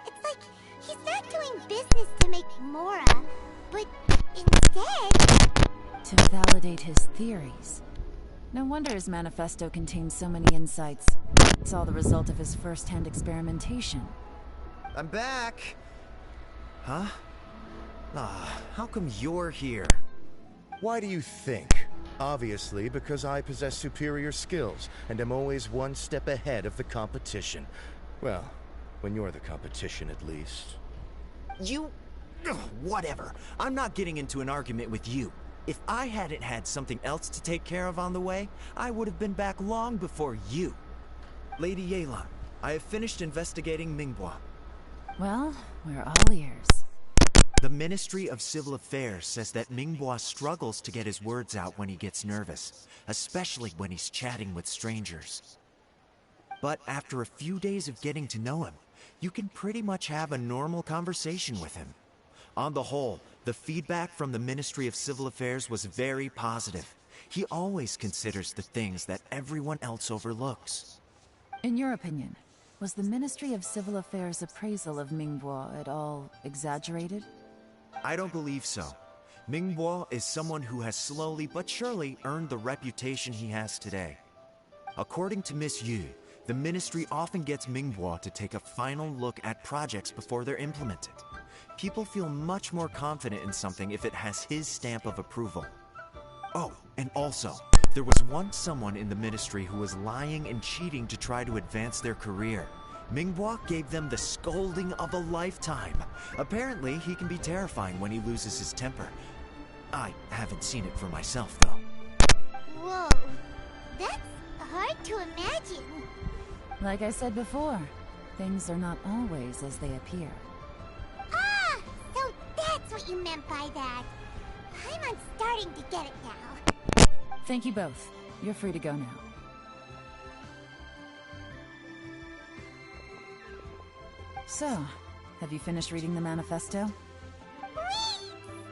It's like he's not doing business to make mora, but instead... to validate his theories. No wonder his manifesto contains so many insights. It's all the result of his first-hand experimentation. I'm back! Huh? How come you're here? Why do you think? Obviously, because I possess superior skills, and am always one step ahead of the competition. Well, when you're the competition, at least. You... Ugh, whatever. I'm not getting into an argument with you. If I hadn't had something else to take care of on the way, I would have been back long before you. Lady Yelan, I have finished investigating Mingbua. Well, we're all ears. The Ministry of Civil Affairs says that Mingbua struggles to get his words out when he gets nervous, especially when he's chatting with strangers. But after a few days of getting to know him, you can pretty much have a normal conversation with him. On the whole, the feedback from the Ministry of Civil Affairs was very positive. He always considers the things that everyone else overlooks. In your opinion, was the Ministry of Civil Affairs' appraisal of Mingbua at all exaggerated? I don't believe so. Mingbua is someone who has slowly but surely earned the reputation he has today. According to Miss Yu, the Ministry often gets Mingbua to take a final look at projects before they're implemented. People feel much more confident in something if it has his stamp of approval. Oh, and also, there was once someone in the Ministry who was lying and cheating to try to advance their career. Mingbua gave them the scolding of a lifetime. Apparently, he can be terrifying when he loses his temper. I haven't seen it for myself, though. Whoa, that's hard to imagine. Like I said before, things are not always as they appear. Ah, so that's what you meant by that. I'm starting to get it now. Thank you both. You're free to go now. So, have you finished reading the manifesto? We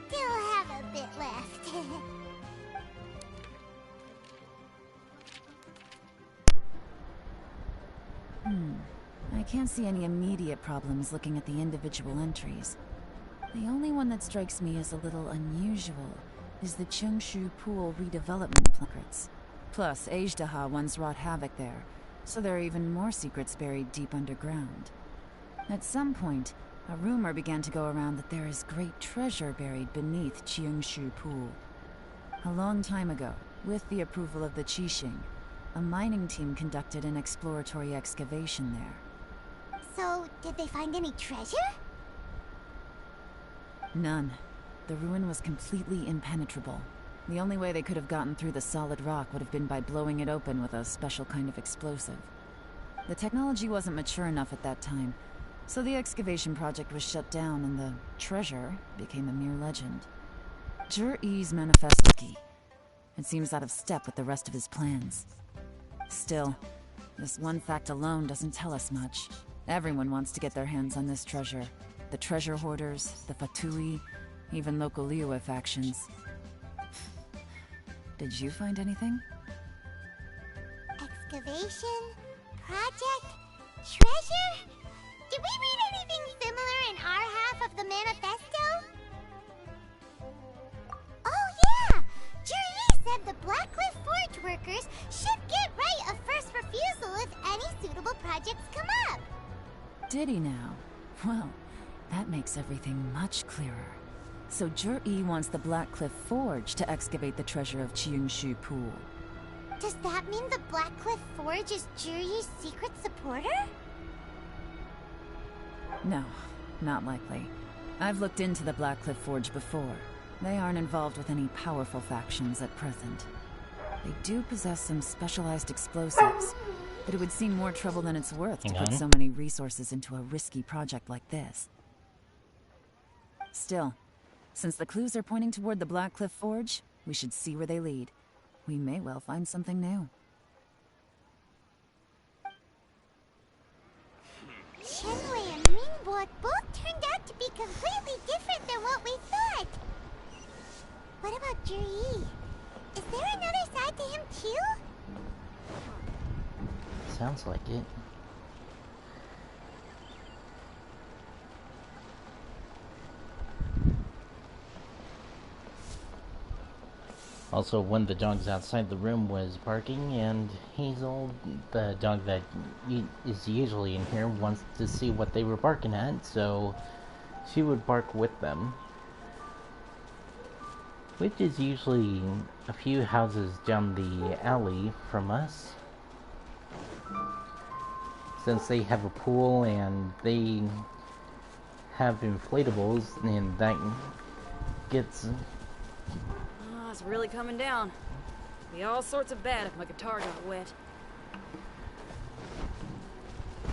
still have a bit left. I can't see any immediate problems looking at the individual entries. The only one that strikes me as a little unusual is the Chengshu Pool redevelopment plans. Plus, Ajdaha once wrought havoc there, so there are even more secrets buried deep underground. At some point, a rumor began to go around that there is great treasure buried beneath Chengshu Pool. A long time ago, with the approval of the Qixing, a mining team conducted an exploratory excavation there. So, did they find any treasure? None. The ruin was completely impenetrable. The only way they could have gotten through the solid rock would have been by blowing it open with a special kind of explosive. The technology wasn't mature enough at that time, so the excavation project was shut down and the treasure became a mere legend. Jur-E's manifesto key. It seems out of step with the rest of his plans. Still, this one fact alone doesn't tell us much. Everyone wants to get their hands on this treasure. The treasure hoarders, the Fatui, even local Liyue factions. Did you find anything? Excavation? Project? Treasure? Did we read anything similar in our half of the manifesto? Oh yeah! Jur-E said the Blackcliff Forge workers should get right of first refusal if any suitable projects come up. Did he now? Well, that makes everything much clearer. So Jur-E wants the Blackcliff Forge to excavate the treasure of Qiangshu Pool. Does that mean the Blackcliff Forge is Jur-E's secret supporter? No, not likely. I've looked into the Blackcliff Forge before. They aren't involved with any powerful factions at present. They do possess some specialized explosives, but it would seem more trouble than it's worth to put so many resources into a risky project like this. Still, since the clues are pointing toward the Blackcliff Forge, we should see where they lead. We may well find something new. Qianwei and Mingbo both turned out to be completely different than what we thought. What about Jur-E? Is there another side to him too? Sounds like it. Also, one of the dogs outside the room was barking, and Hazel, the dog that is usually in here, wants to see what they were barking at, so she would bark with them. Which is usually a few houses down the alley from us. Since they have a pool and they have inflatables, and that gets... Oh, it's really coming down. Be all sorts of bad if my guitar got wet.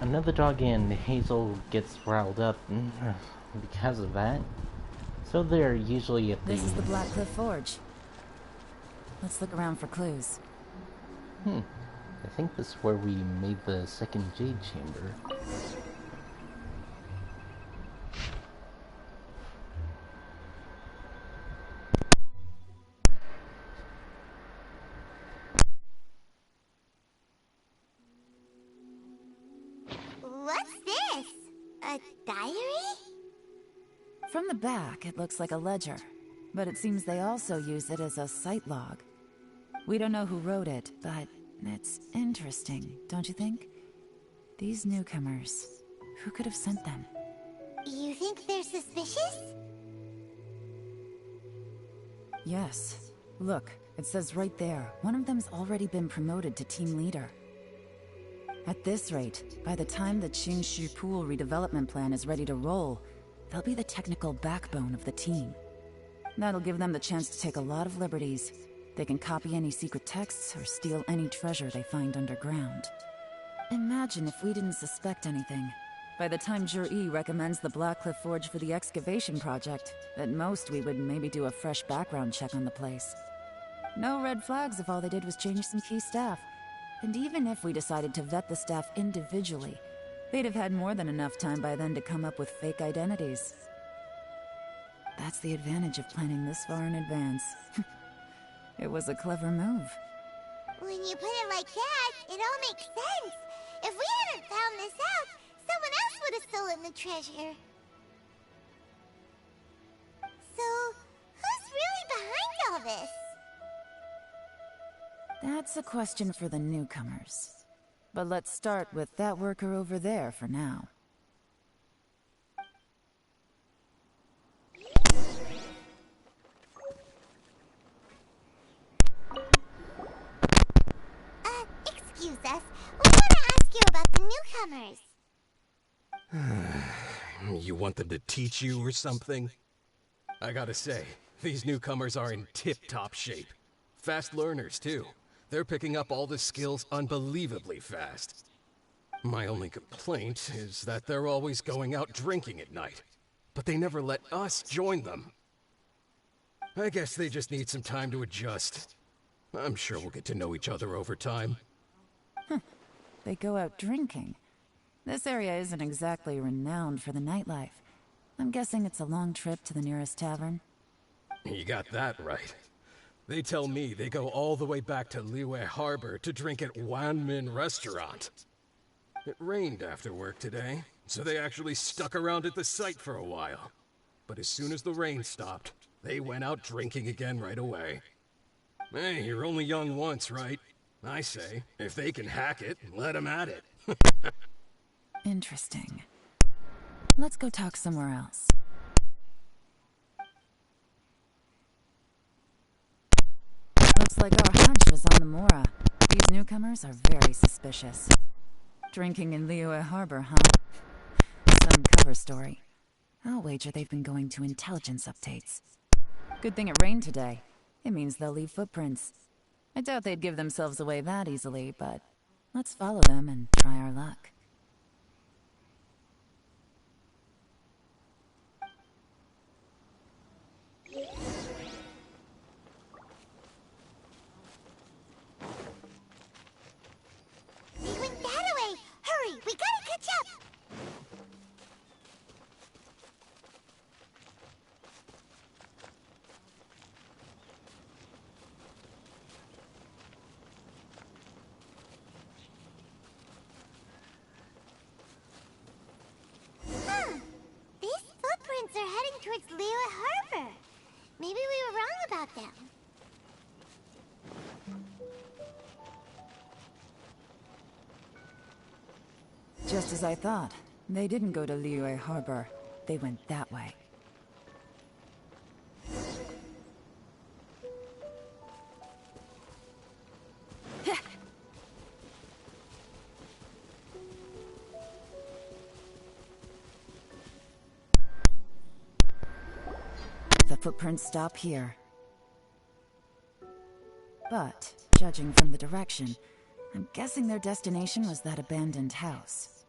Another dog and Hazel gets riled up because of that. So they're usually at the... This is the Blackcliff Forge. Let's look around for clues. I think this is where we made the second Jade Chamber. What's this? A diary? From the back, it looks like a ledger, but it seems they also use it as a site log. We don't know who wrote it, but it's interesting, don't you think? These newcomers, who could have sent them? You think they're suspicious? Yes. Look, it says right there, one of them's already been promoted to team leader. At this rate, by the time the Qiangshu Pool redevelopment plan is ready to roll, they'll be the technical backbone of the team. That'll give them the chance to take a lot of liberties. They can copy any secret texts or steal any treasure they find underground. Imagine if we didn't suspect anything. By the time Jur-E recommends the Blackcliff Forge for the excavation project, at most we would maybe do a fresh background check on the place. No red flags if all they did was change some key staff. And even if we decided to vet the staff individually, they'd have had more than enough time by then to come up with fake identities. That's the advantage of planning this far in advance. It was a clever move. When you put it like that, it all makes sense. If we hadn't found this out, someone else would have stolen the treasure. So, who's really behind all this? That's a question for the newcomers. But let's start with that worker over there for now. Excuse Princess, we want to ask you about the newcomers. You want them to teach you or something? I gotta say, these newcomers are in tip-top shape. Fast learners, too. They're picking up all the skills unbelievably fast. My only complaint is that they're always going out drinking at night. But they never let us join them. I guess they just need some time to adjust. I'm sure we'll get to know each other over time. They go out drinking. This area isn't exactly renowned for the nightlife. I'm guessing it's a long trip to the nearest tavern. You got that right. They tell me they go all the way back to Liyue Harbor to drink at Wanmin Restaurant. It rained after work today, so they actually stuck around at the site for a while. But as soon as the rain stopped, they went out drinking again right away. Hey, you're only young once, right? I say, if they can hack it, let them at it. Interesting. Let's go talk somewhere else. Looks like our hunch was on the Mora. These newcomers are very suspicious. Drinking in Liyue Harbor, huh? Some cover story. I'll wager they've been going to intelligence updates. Good thing it rained today. It means they'll leave footprints. I doubt they'd give themselves away that easily, but let's follow them and try our luck. They went that way! Hurry, we gotta catch up! These footprints are heading towards Liyue Harbor. Maybe we were wrong about them. Just as I thought. They didn't go to Liyue Harbor. They went that way. The footprints stop here. But, judging from the direction, I'm guessing their destination was that abandoned house.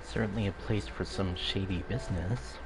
Certainly a place for some shady business.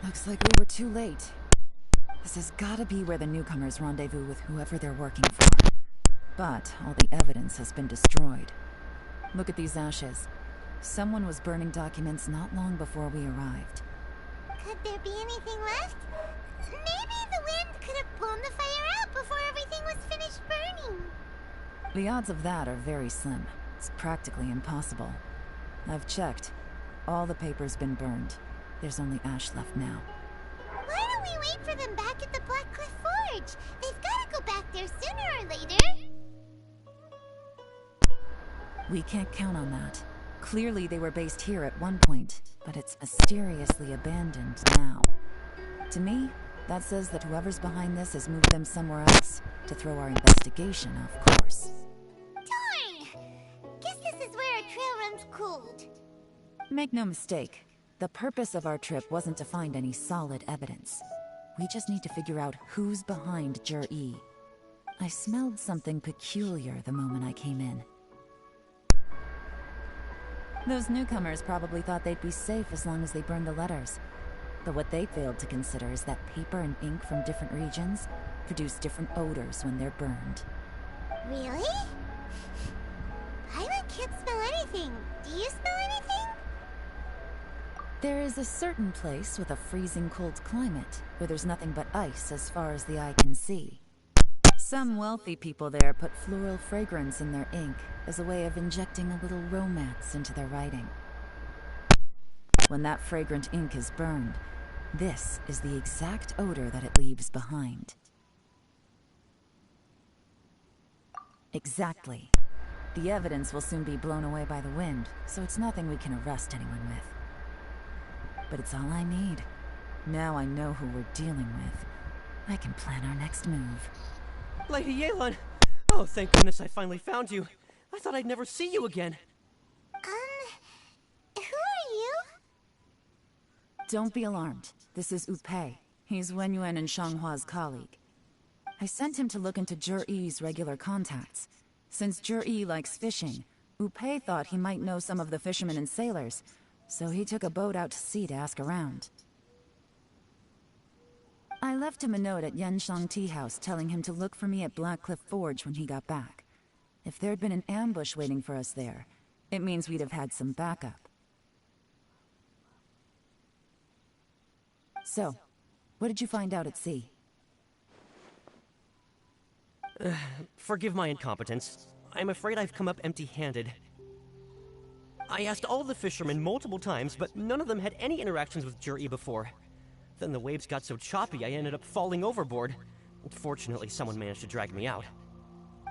Looks like we were too late. This has gotta be where the newcomers rendezvous with whoever they're working for. But all the evidence has been destroyed. Look at these ashes. Someone was burning documents not long before we arrived. Could there be anything left? Maybe the wind could have blown the fire out before everything was finished burning. The odds of that are very slim. It's practically impossible. I've checked. All the paper's been burned. There's only ash left now. Why don't we wait for them back at the Black Cliff Forge? They've got to go back there sooner or later. We can't count on that. Clearly they were based here at one point, but it's mysteriously abandoned now. To me, that says that whoever's behind this has moved them somewhere else to throw our investigation off course. Darn! Guess this is where our trail runs cold. Make no mistake. The purpose of our trip wasn't to find any solid evidence. We just need to figure out who's behind Jur-E. I smelled something peculiar the moment I came in. Those newcomers probably thought they'd be safe as long as they burned the letters. But what they failed to consider is that paper and ink from different regions produce different odors when they're burned. Really? Paimon can't smell anything. Do you smell anything? There is a certain place with a freezing cold climate where there's nothing but ice as far as the eye can see. Some wealthy people there put floral fragrance in their ink as a way of injecting a little romance into their writing. When that fragrant ink is burned, this is the exact odor that it leaves behind. Exactly. The evidence will soon be blown away by the wind, so it's nothing we can arrest anyone with. But it's all I need. Now I know who we're dealing with. I can plan our next move. Lady Yelan! Oh, thank goodness I finally found you. I thought I'd never see you again. Who are you? Don't be alarmed. This is Upei. He's Wenyuan and Shanghua's colleague. I sent him to look into Zhi-Yi's regular contacts. Since Zhi-Yi likes fishing, Upei thought he might know some of the fishermen and sailors, so he took a boat out to sea to ask around. I left him a note at Yanshang Tea House telling him to look for me at Blackcliff Forge when he got back. If there'd been an ambush waiting for us there, it means we'd have had some backup. So, what did you find out at sea? Forgive my incompetence. I'm afraid I've come up empty-handed. I asked all the fishermen multiple times, but none of them had any interactions with Zhi-Yi before. Then the waves got so choppy I ended up falling overboard. Fortunately, someone managed to drag me out.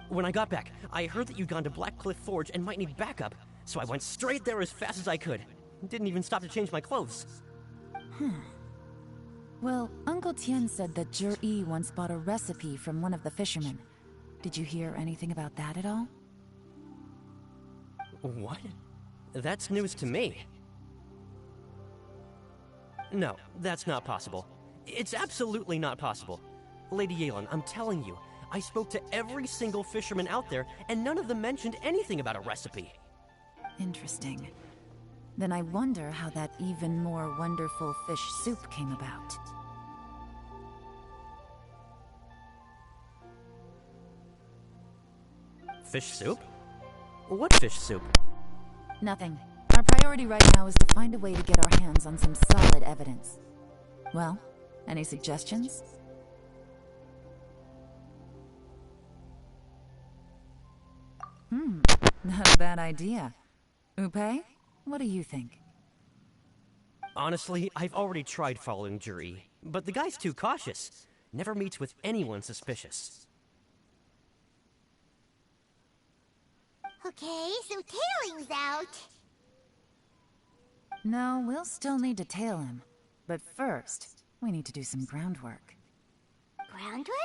When I got back, I heard that you'd gone to Blackcliff Forge and might need backup, so I went straight there as fast as I could. Didn't even stop to change my clothes. Well, Uncle Tien said that Zhi-Yi once bought a recipe from one of the fishermen. Did you hear anything about that at all? What? That's news to me. No, that's not possible. It's absolutely not possible. Lady Yelan, I'm telling you, I spoke to every single fisherman out there, and none of them mentioned anything about a recipe. Interesting. Then I wonder how that even more wonderful fish soup came about. Fish soup? What fish soup? Nothing. Our priority right now is to find a way to get our hands on some solid evidence. Well, any suggestions? Not a bad idea. Upei, what do you think? Honestly, I've already tried following Zhi-Yi, but the guy's too cautious. Never meets with anyone suspicious. Okay, so tailing's out. No, we'll still need to tail him. But first, we need to do some groundwork. Groundwork?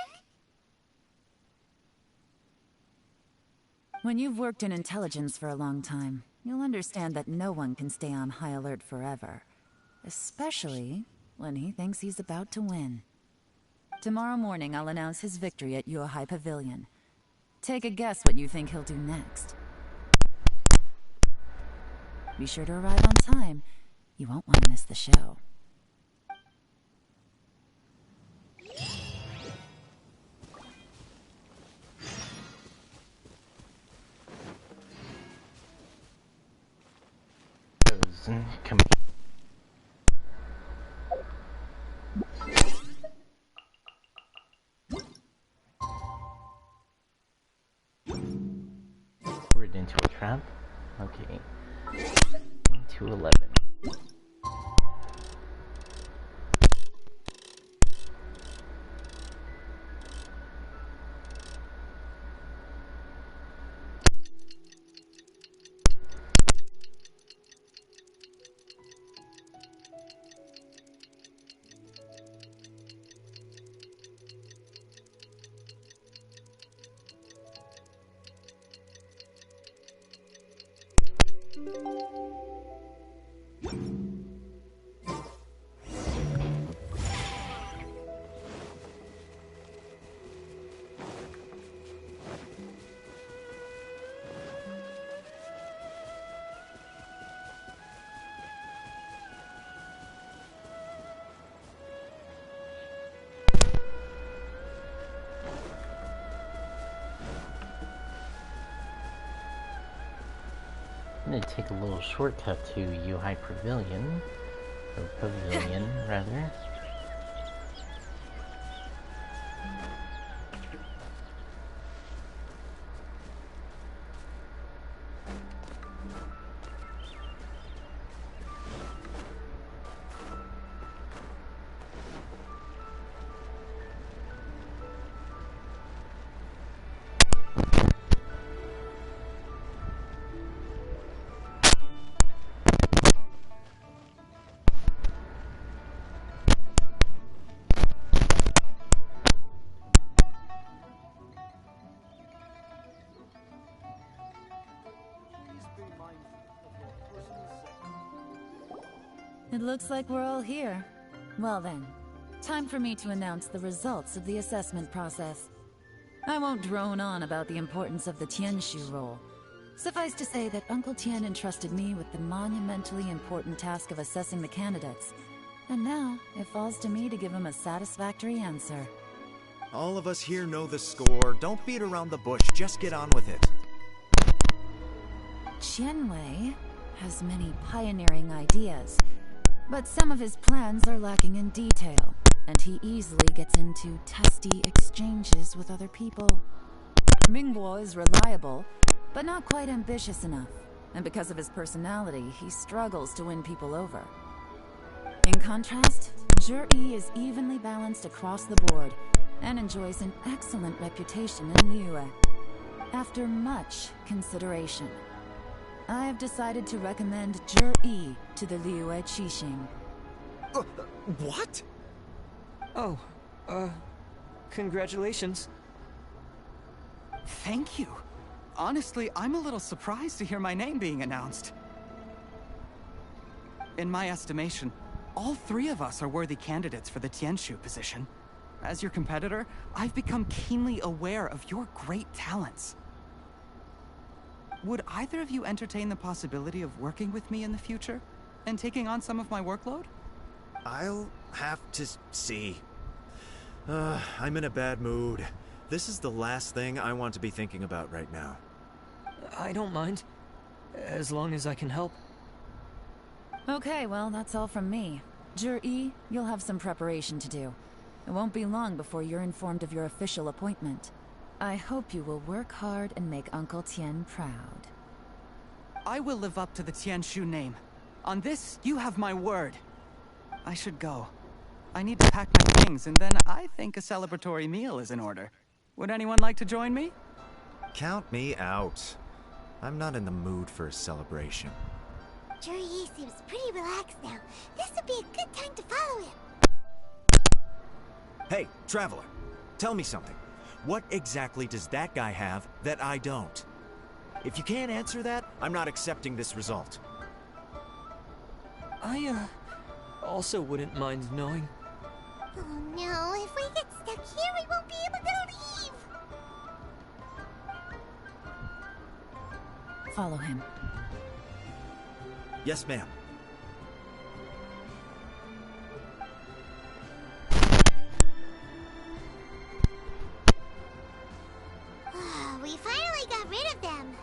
When you've worked in intelligence for a long time, you'll understand that no one can stay on high alert forever. Especially when he thinks he's about to win. Tomorrow morning, I'll announce his victory at Yuehai Pavilion. Take a guess what you think he'll do next. Be sure to arrive on time. You won't want to miss the show. Come We're into a trap. Okay. 211. gonna take a little shortcut to UI Pavilion. Or Pavilion, rather. It looks like we're all here. Well then, time for me to announce the results of the assessment process. I won't drone on about the importance of the Tianshu role. Suffice to say that Uncle Tien entrusted me with the monumentally important task of assessing the candidates. And now, it falls to me to give him a satisfactory answer. All of us here know the score. Don't beat around the bush. Just get on with it. Qianwei has many pioneering ideas, but some of his plans are lacking in detail, and he easily gets into testy exchanges with other people. Mingbo is reliable, but not quite ambitious enough, and because of his personality, he struggles to win people over. In contrast, Zhi is evenly balanced across the board, and enjoys an excellent reputation in Liyue. After much consideration, I have decided to recommend Zhi to the Liyue Qixing. What? Oh, congratulations. Thank you. Honestly, I'm a little surprised to hear my name being announced. In my estimation, all three of us are worthy candidates for the Tianshu position. As your competitor, I've become keenly aware of your great talents. Would either of you entertain the possibility of working with me in the future and taking on some of my workload? I'll have to see. I'm in a bad mood. This is the last thing I want to be thinking about right now. I don't mind, as long as I can help. Okay, well, that's all from me. Zhi, you'll have some preparation to do. It won't be long before you're informed of your official appointment. I hope you will work hard and make Uncle Tien proud. I will live up to the Tianshu name. On this, you have my word. I should go. I need to pack my things, and then I think a celebratory meal is in order. Would anyone like to join me? Count me out. I'm not in the mood for a celebration. Zhi seems pretty relaxed now. This would be a good time to follow him. Hey, Traveler, tell me something. What exactly does that guy have that I don't? If you can't answer that, I'm not accepting this result. I, also wouldn't mind knowing. Oh no, if we get stuck here, we won't be able to leave! Follow him. Yes, ma'am. We finally got rid of them.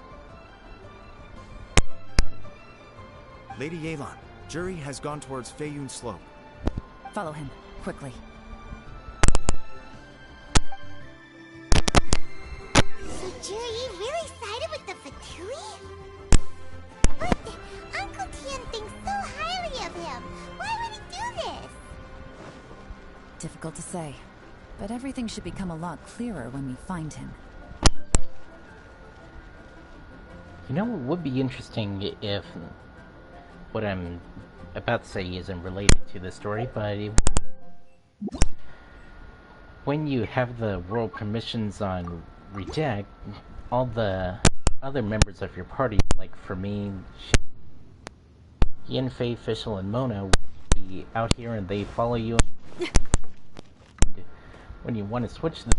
Lady Yelan, Zhi has gone towards Feiyun Slope. Follow him, quickly. So Zhi really sided with the Fatui? But Uncle Tien thinks so highly of him. Why would he do this? Difficult to say, but everything should become a lot clearer when we find him. You know, it would be interesting if what I'm about to say isn't related to the story, but when you have the world permissions on reject, all the other members of your party, like for me, Yin, Fei, Fischl, and Mona, would be out here and they follow you. When you want to switch the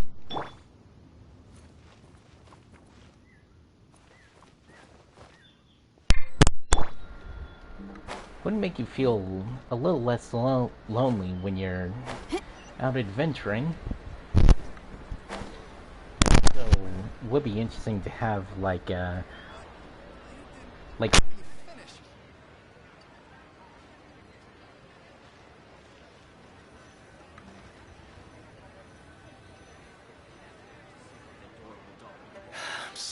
wouldn't make you feel a little less lonely when you're out adventuring. So, it would be interesting to have like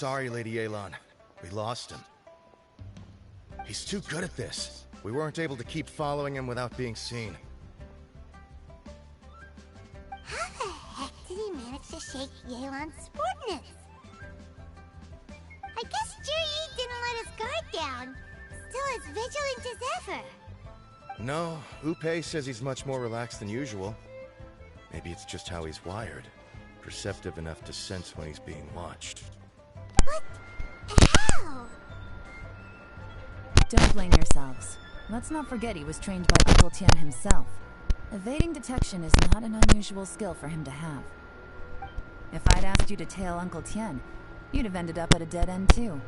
sorry, Lady Yelan. We lost him. He's too good at this. We weren't able to keep following him without being seen. How the heck did he manage to shake Yelan's sportness? I guess Juri didn't let his guard down. Still as vigilant as ever. No, Upe says he's much more relaxed than usual. Maybe it's just how he's wired. Perceptive enough to sense when he's being watched. But how? Don't blame yourselves. Let's not forget he was trained by Uncle Tian himself. Evading detection is not an unusual skill for him to have. If I'd asked you to tail Uncle Tian, you'd have ended up at a dead end too.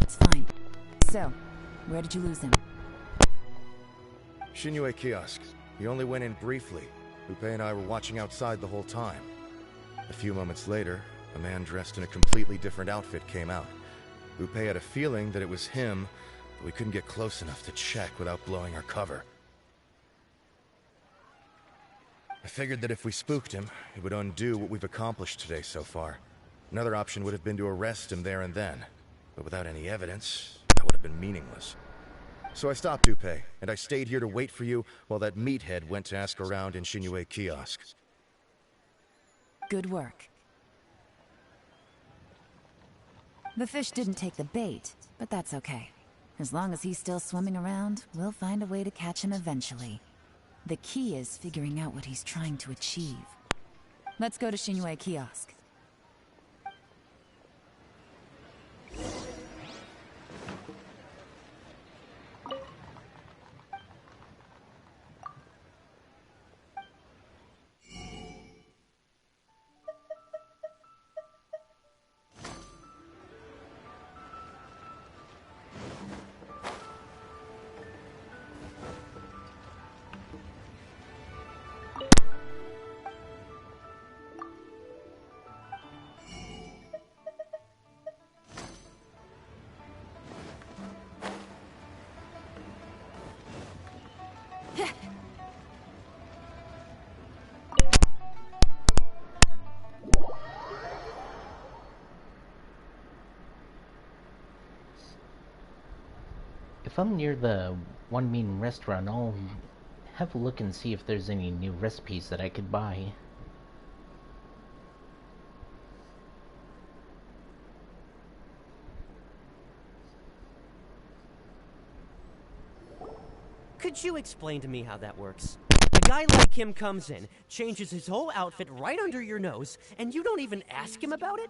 It's fine. So, where did you lose him? Shinyue Kiosk. He only went in briefly. Upe and I were watching outside the whole time. A few moments later, a man dressed in a completely different outfit came out. Upe had a feeling that it was him, but we couldn't get close enough to check without blowing our cover. I figured that if we spooked him, it would undo what we've accomplished today so far. Another option would have been to arrest him there and then, but without any evidence, that would have been meaningless. So I stopped Upe, and I stayed here to wait for you while that meathead went to ask around in Shinyue Kiosk. Good work. The fish didn't take the bait, but that's okay. As long as he's still swimming around, we'll find a way to catch him eventually. The key is figuring out what he's trying to achieve. Let's go to Shinyue Kiosk. If I'm near the One Mean restaurant, I'll have a look and see if there's any new recipes that I could buy. Could you explain to me how that works? A guy like him comes in, changes his whole outfit right under your nose, and you don't even ask him about it?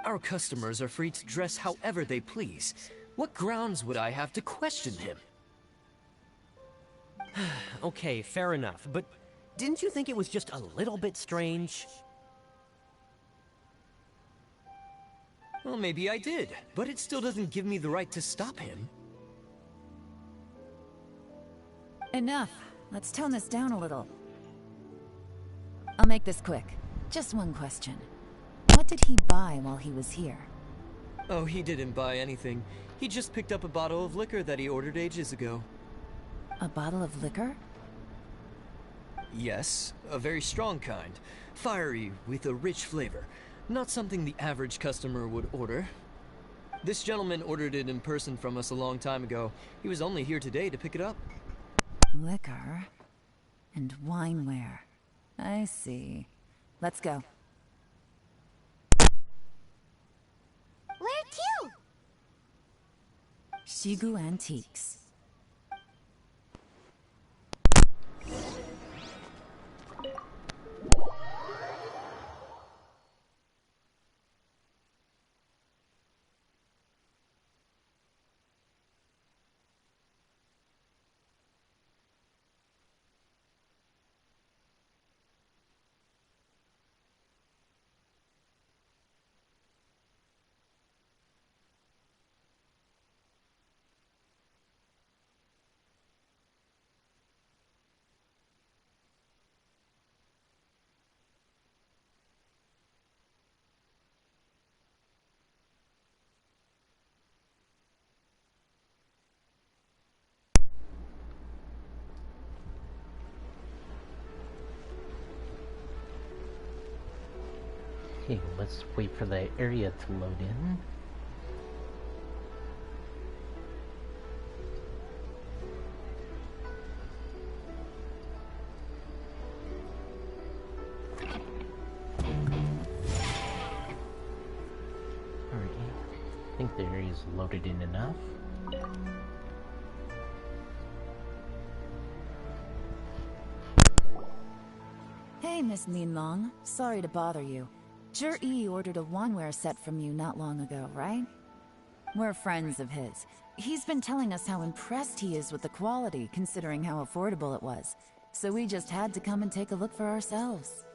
Our customers are free to dress however they please. What grounds would I have to question him? Okay, fair enough, but didn't you think it was just a little bit strange? Well, maybe I did, but it still doesn't give me the right to stop him. Enough. Let's tone this down a little. I'll make this quick. Just one question. What did he buy while he was here? Oh, he didn't buy anything. He just picked up a bottle of liquor that he ordered ages ago. A bottle of liquor? Yes, a very strong kind. Fiery, with a rich flavor. Not something the average customer would order. This gentleman ordered it in person from us a long time ago. He was only here today to pick it up. Liquor and wineware. I see. Let's go. Where to? Shigu Antiques. Okay, let's wait for the area to load in. think there is loaded in enough. Hey, Miss Yelan. Sorry to bother you. Jur-E ordered a wineware set from you not long ago, right? We're friends of his. He's been telling us how impressed he is with the quality, considering how affordable it was. So we just had to come and take a look for ourselves.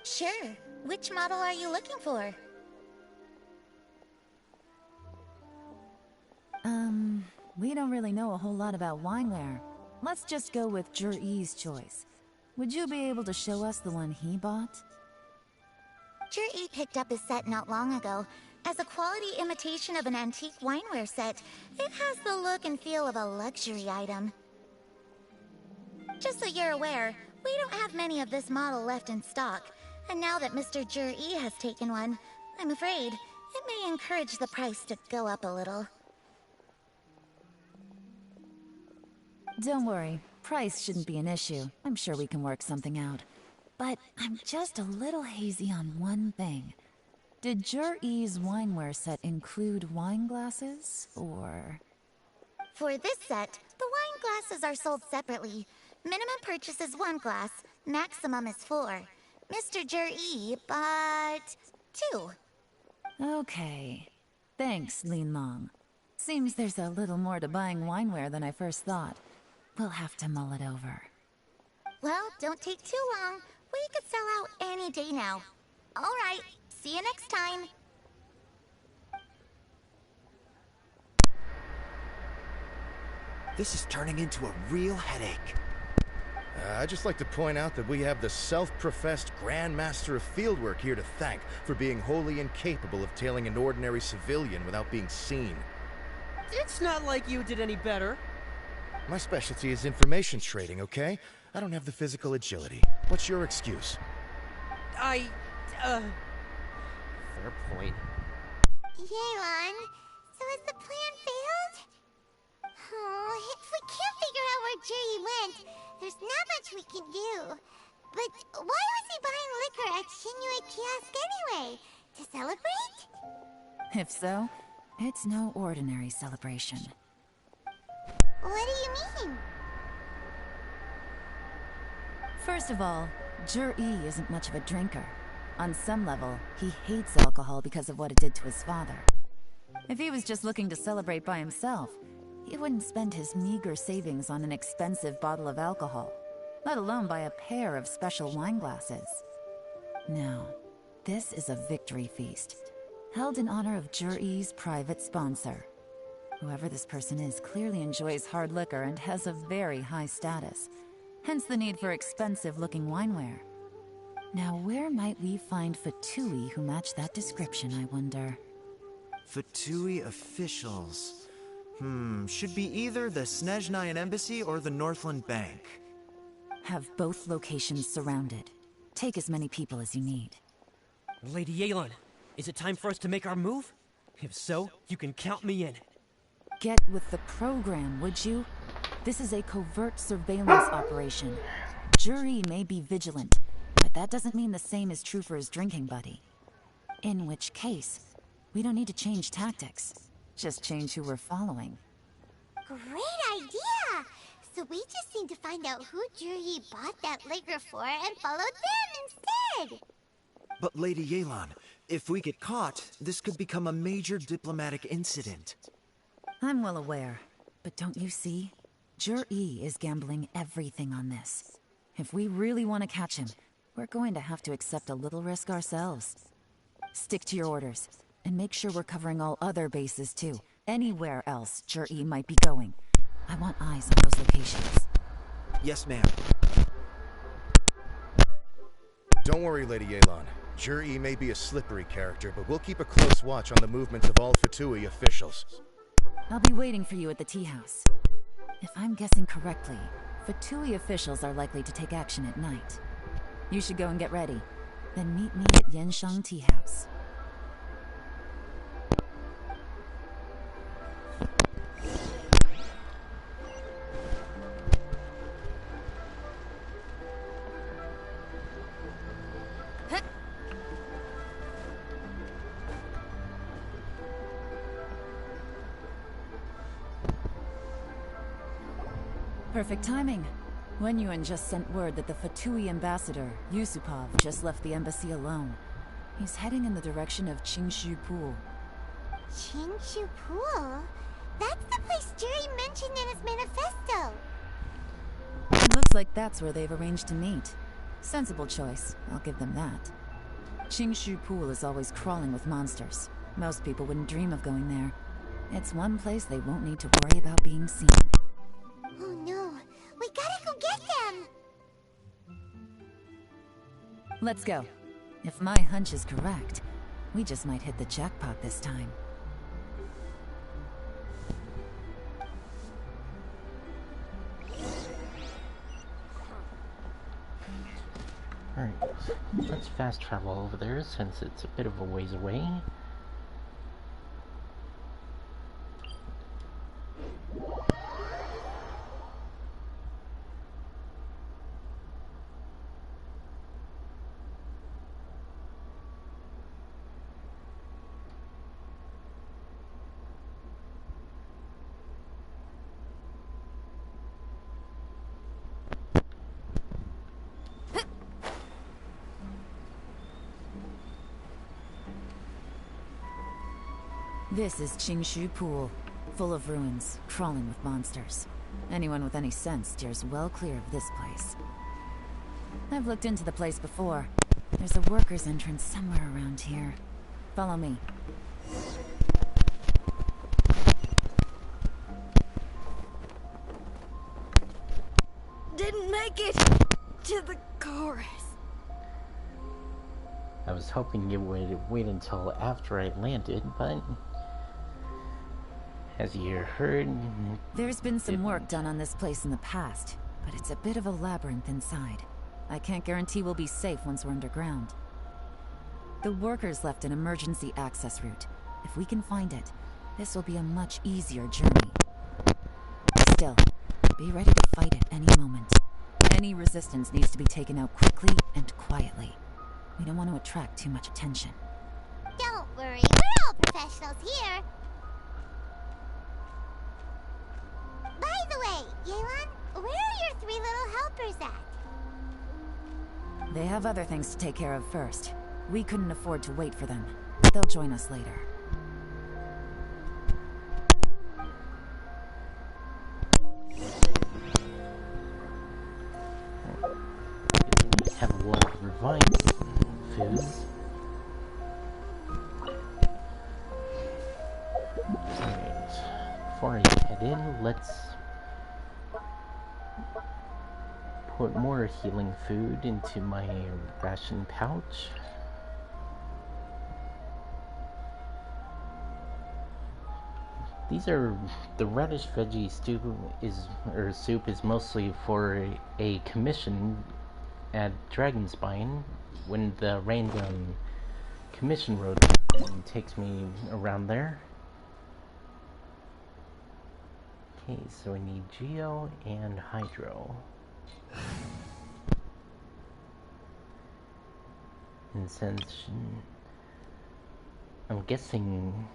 Sure. Which model are you looking for? We don't really know a whole lot about wineware. Let's just go with Jur-E's choice. Would you be able to show us the one he bought? Jur-E picked up his set not long ago. As a quality imitation of an antique wineware set, it has the look and feel of a luxury item. Just so you're aware, we don't have many of this model left in stock. And now that Mr. Jur-E has taken one, I'm afraid it may encourage the price to go up a little. Don't worry, price shouldn't be an issue. I'm sure we can work something out. But I'm just a little hazy on one thing. Did Jur-E's wineware set include wine glasses, or...? For this set, the wine glasses are sold separately. Minimum purchase is 1 glass, maximum is 4. Mr. Jur-E bought 2. Okay. Thanks, Yelan. Seems there's a little more to buying wineware than I first thought. We'll have to mull it over. Well, don't take too long. We could sell out any day now. All right, see you next time. This is turning into a real headache. I'd just like to point out that we have the self-professed Grand Master of Fieldwork here to thank for being wholly incapable of tailing an ordinary civilian without being seen. It's not like you did any better. My specialty is information trading, okay? I don't have the physical agility. What's your excuse? Fair point. Yelan, so has the plan failed? Oh, if we can't figure out where Jur-E went, there's not much we can do. But why was he buying liquor at Shinue Kiosk anyway? To celebrate? If so, it's no ordinary celebration. What do you mean? First of all, Jur-E isn't much of a drinker. On some level, he hates alcohol because of what it did to his father. If he was just looking to celebrate by himself, he wouldn't spend his meager savings on an expensive bottle of alcohol, let alone buy a pair of special wine glasses. No, this is a victory feast, held in honor of Jur-E's private sponsor. Whoever this person is clearly enjoys hard liquor and has a very high status, hence the need for expensive-looking wineware. Now, where might we find Fatui who match that description, I wonder? Fatui officials. Should be either the Snezhnayan Embassy or the Northland Bank. Have both locations surrounded. Take as many people as you need. Lady Yelan, is it time for us to make our move? If so, you can count me in. Get with the program, would you? This is a covert surveillance operation. Jur-E may be vigilant, but that doesn't mean the same is true for his drinking buddy. In which case, we don't need to change tactics. Just change who we're following. Great idea! So we just need to find out who Jur-E bought that liquor for and follow them instead! But Lady Yelan, if we get caught, this could become a major diplomatic incident. I'm well aware, but don't you see? Jur-E is gambling everything on this. If we really want to catch him, we're going to have to accept a little risk ourselves. Stick to your orders, and make sure we're covering all other bases too. Anywhere else Jur-E might be going. I want eyes on those locations. Yes, ma'am. Don't worry, Lady Yelan. Jur-E may be a slippery character, but we'll keep a close watch on the movements of all Fatui officials. I'll be waiting for you at the tea house. If I'm guessing correctly, Fatui officials are likely to take action at night. You should go and get ready. Then meet me at Yenshang Tea House. Perfect timing. Wenyuan just sent word that the Fatui ambassador, Yusupov, just left the embassy alone. He's heading in the direction of Qingshu Pool. Qingshu Pool? That's the place Jerry mentioned in his manifesto. It looks like that's where they've arranged to meet. Sensible choice, I'll give them that. Qingshu Pool is always crawling with monsters. Most people wouldn't dream of going there. It's one place they won't need to worry about being seen. Oh no, we gotta go get them! Let's go. If my hunch is correct, we just might hit the jackpot this time. Alright, let's fast travel over there since it's a bit of a ways away. This is Qingshu Pool, full of ruins, crawling with monsters. Anyone with any sense steers well clear of this place. I've looked into the place before. There's a workers' entrance somewhere around here. Follow me. Didn't make it to the chorus. I was hoping you would wait until after I landed, but as you heard... There's been some work done on this place in the past, but it's a bit of a labyrinth inside. I can't guarantee we'll be safe once we're underground. The workers left an emergency access route. If we can find it, this will be a much easier journey. Still, be ready to fight at any moment. Any resistance needs to be taken out quickly and quietly. We don't want to attract too much attention. Don't worry, we're all professionals here. By the way, Yelan, where are your 3 little helpers at? They have other things to take care of first. We couldn't afford to wait for them. They'll join us later. We have a lot of revived foods. Alright, before I head in, let's put more healing food into my ration pouch. These are the radish veggie soup is mostly for a commission at Dragonspine when the random commission road takes me around there. Okay, so I need Geo and Hydro. And since I'm guessing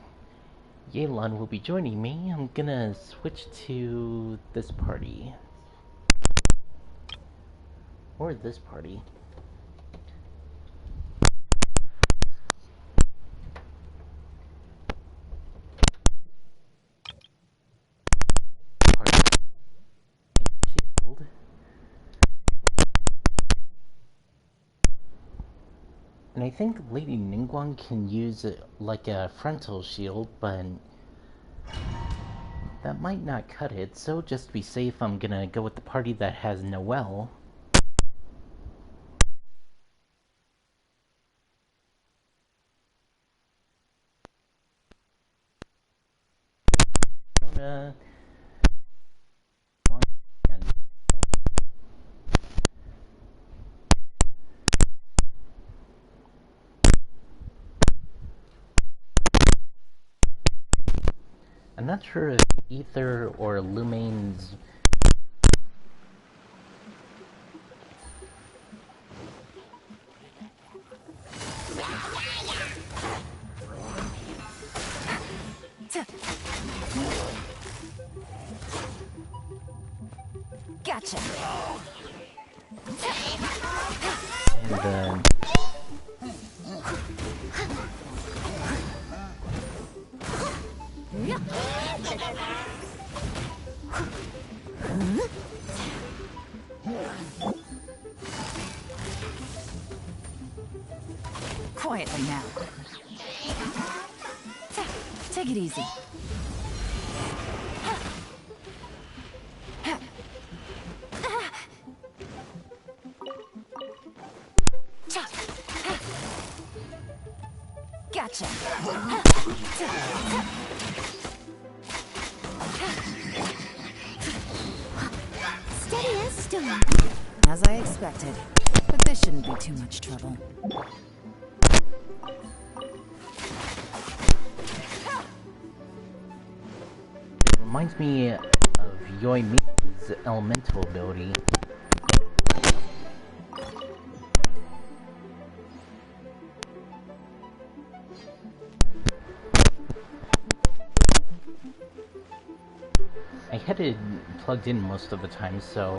Yelan will be joining me, I'm gonna switch to this party. Or this party. Shield. And I think Lady Ningguang can use it like a frontal shield, but that might not cut it, so just to be safe, I'm gonna go with the party that has Noelle. I'm not sure if Ether or Lumane's Gotcha. And Quietly now. Take it easy. Gotcha. Steady as stone. As I expected. But this shouldn't be too much trouble. it reminds me of Yoimi's elemental ability. I had it plugged in most of the time, so...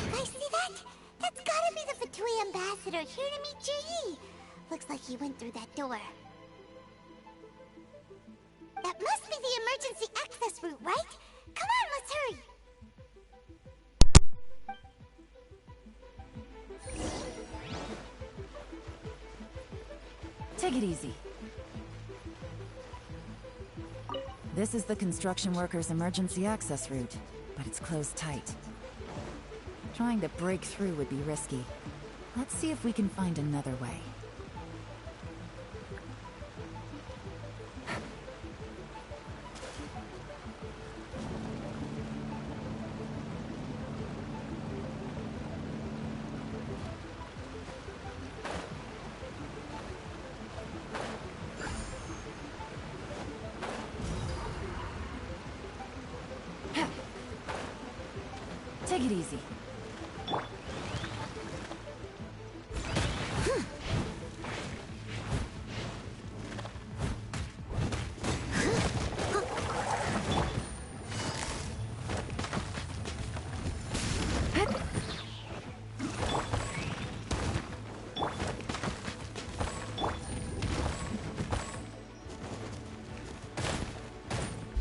You guys see that? That's gotta be the Fatui ambassador here to meet Ji. Looks like he went through that door. That must be the emergency access route, right? Come on, let's hurry. Take it easy. This is the construction workers' emergency access route, but it's closed tight. Trying to break through would be risky. Let's see if we can find another way. Take it easy.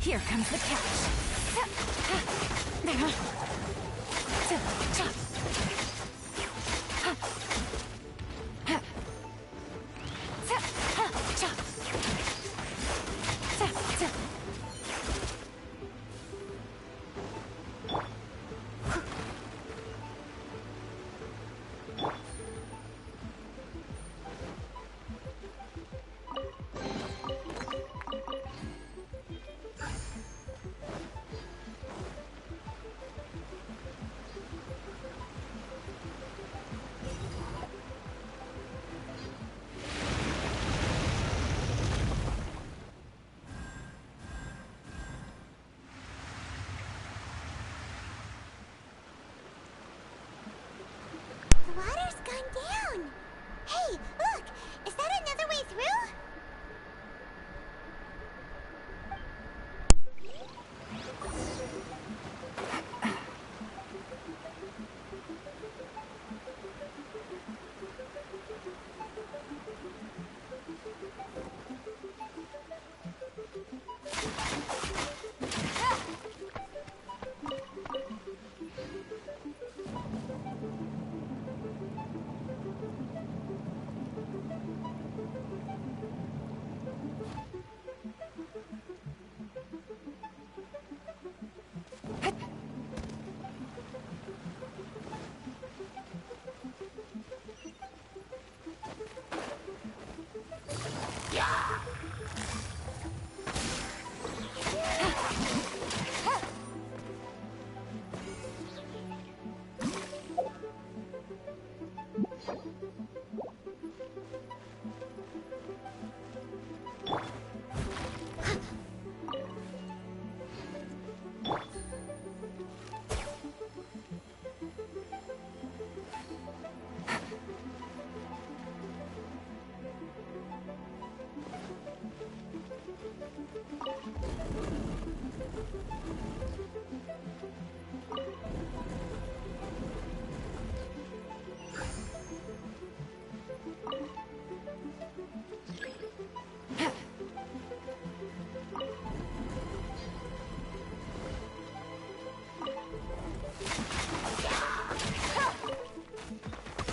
Here comes the catch.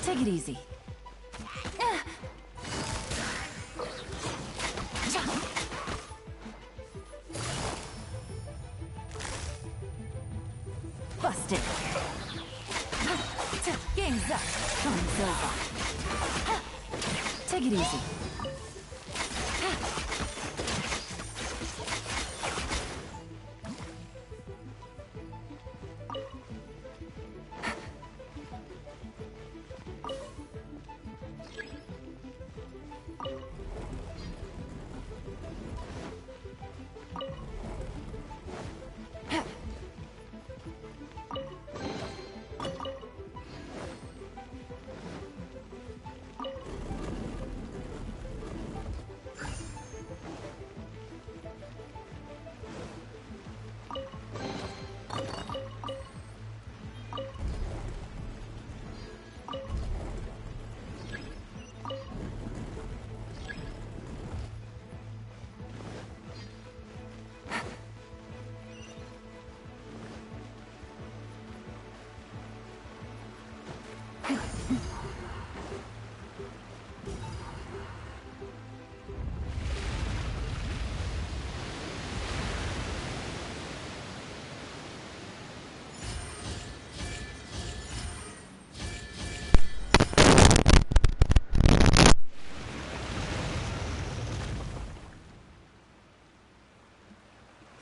Take it easy. Busted. Game's up. Game's over. Take it easy.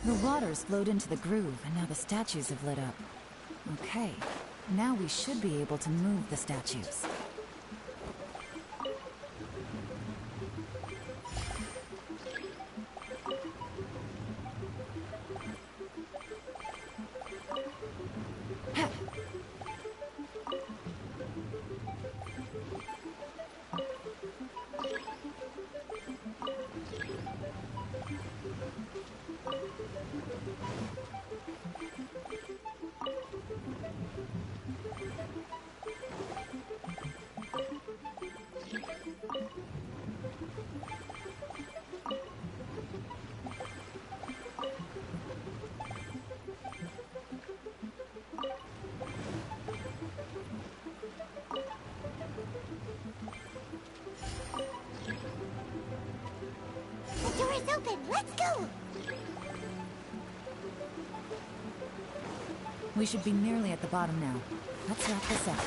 The water's flowed into the groove, and now the statues have lit up. Okay, now we should be able to move the statues. The door is open. Let's go. We should be nearly at the bottom now. Let's wrap this up.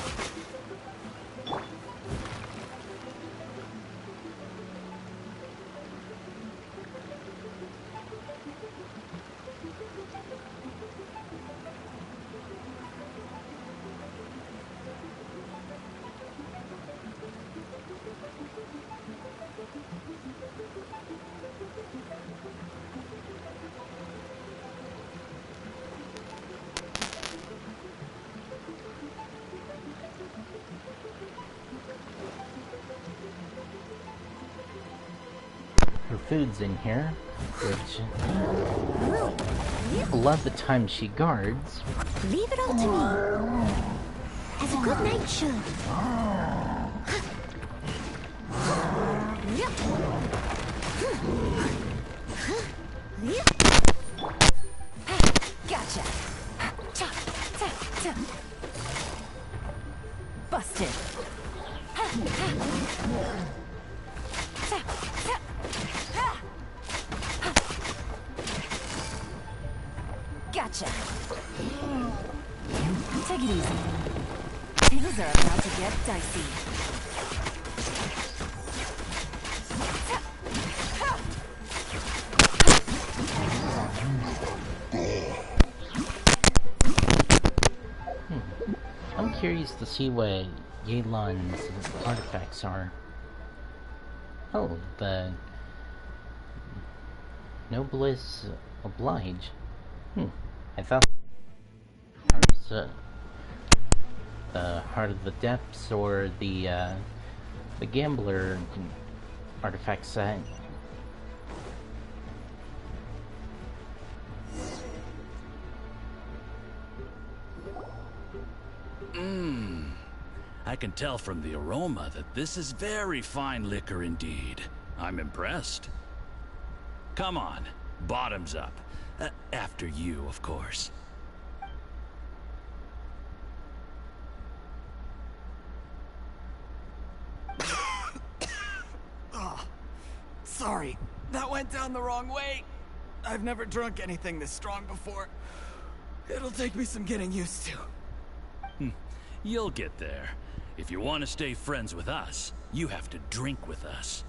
Her food's in here, which a lot of the time she guards. Leave it all to me. As a good knight should. Gotcha. Busted. Gotcha. Take it easy. Things are about to get dicey. I'm curious to see what Yelan's artifacts are. Oh, the Noblesse Oblige. I thought the Heart of the Depths or the Gambler artifact set. I can tell from the aroma that this is very fine liquor indeed. I'm impressed. Come on, Bottoms up. After you, of course. Oh, sorry. That went down the wrong way. I've never drunk anything this strong before. It'll take me some getting used to. You'll get there. If you want to stay friends with us, you have to drink with us.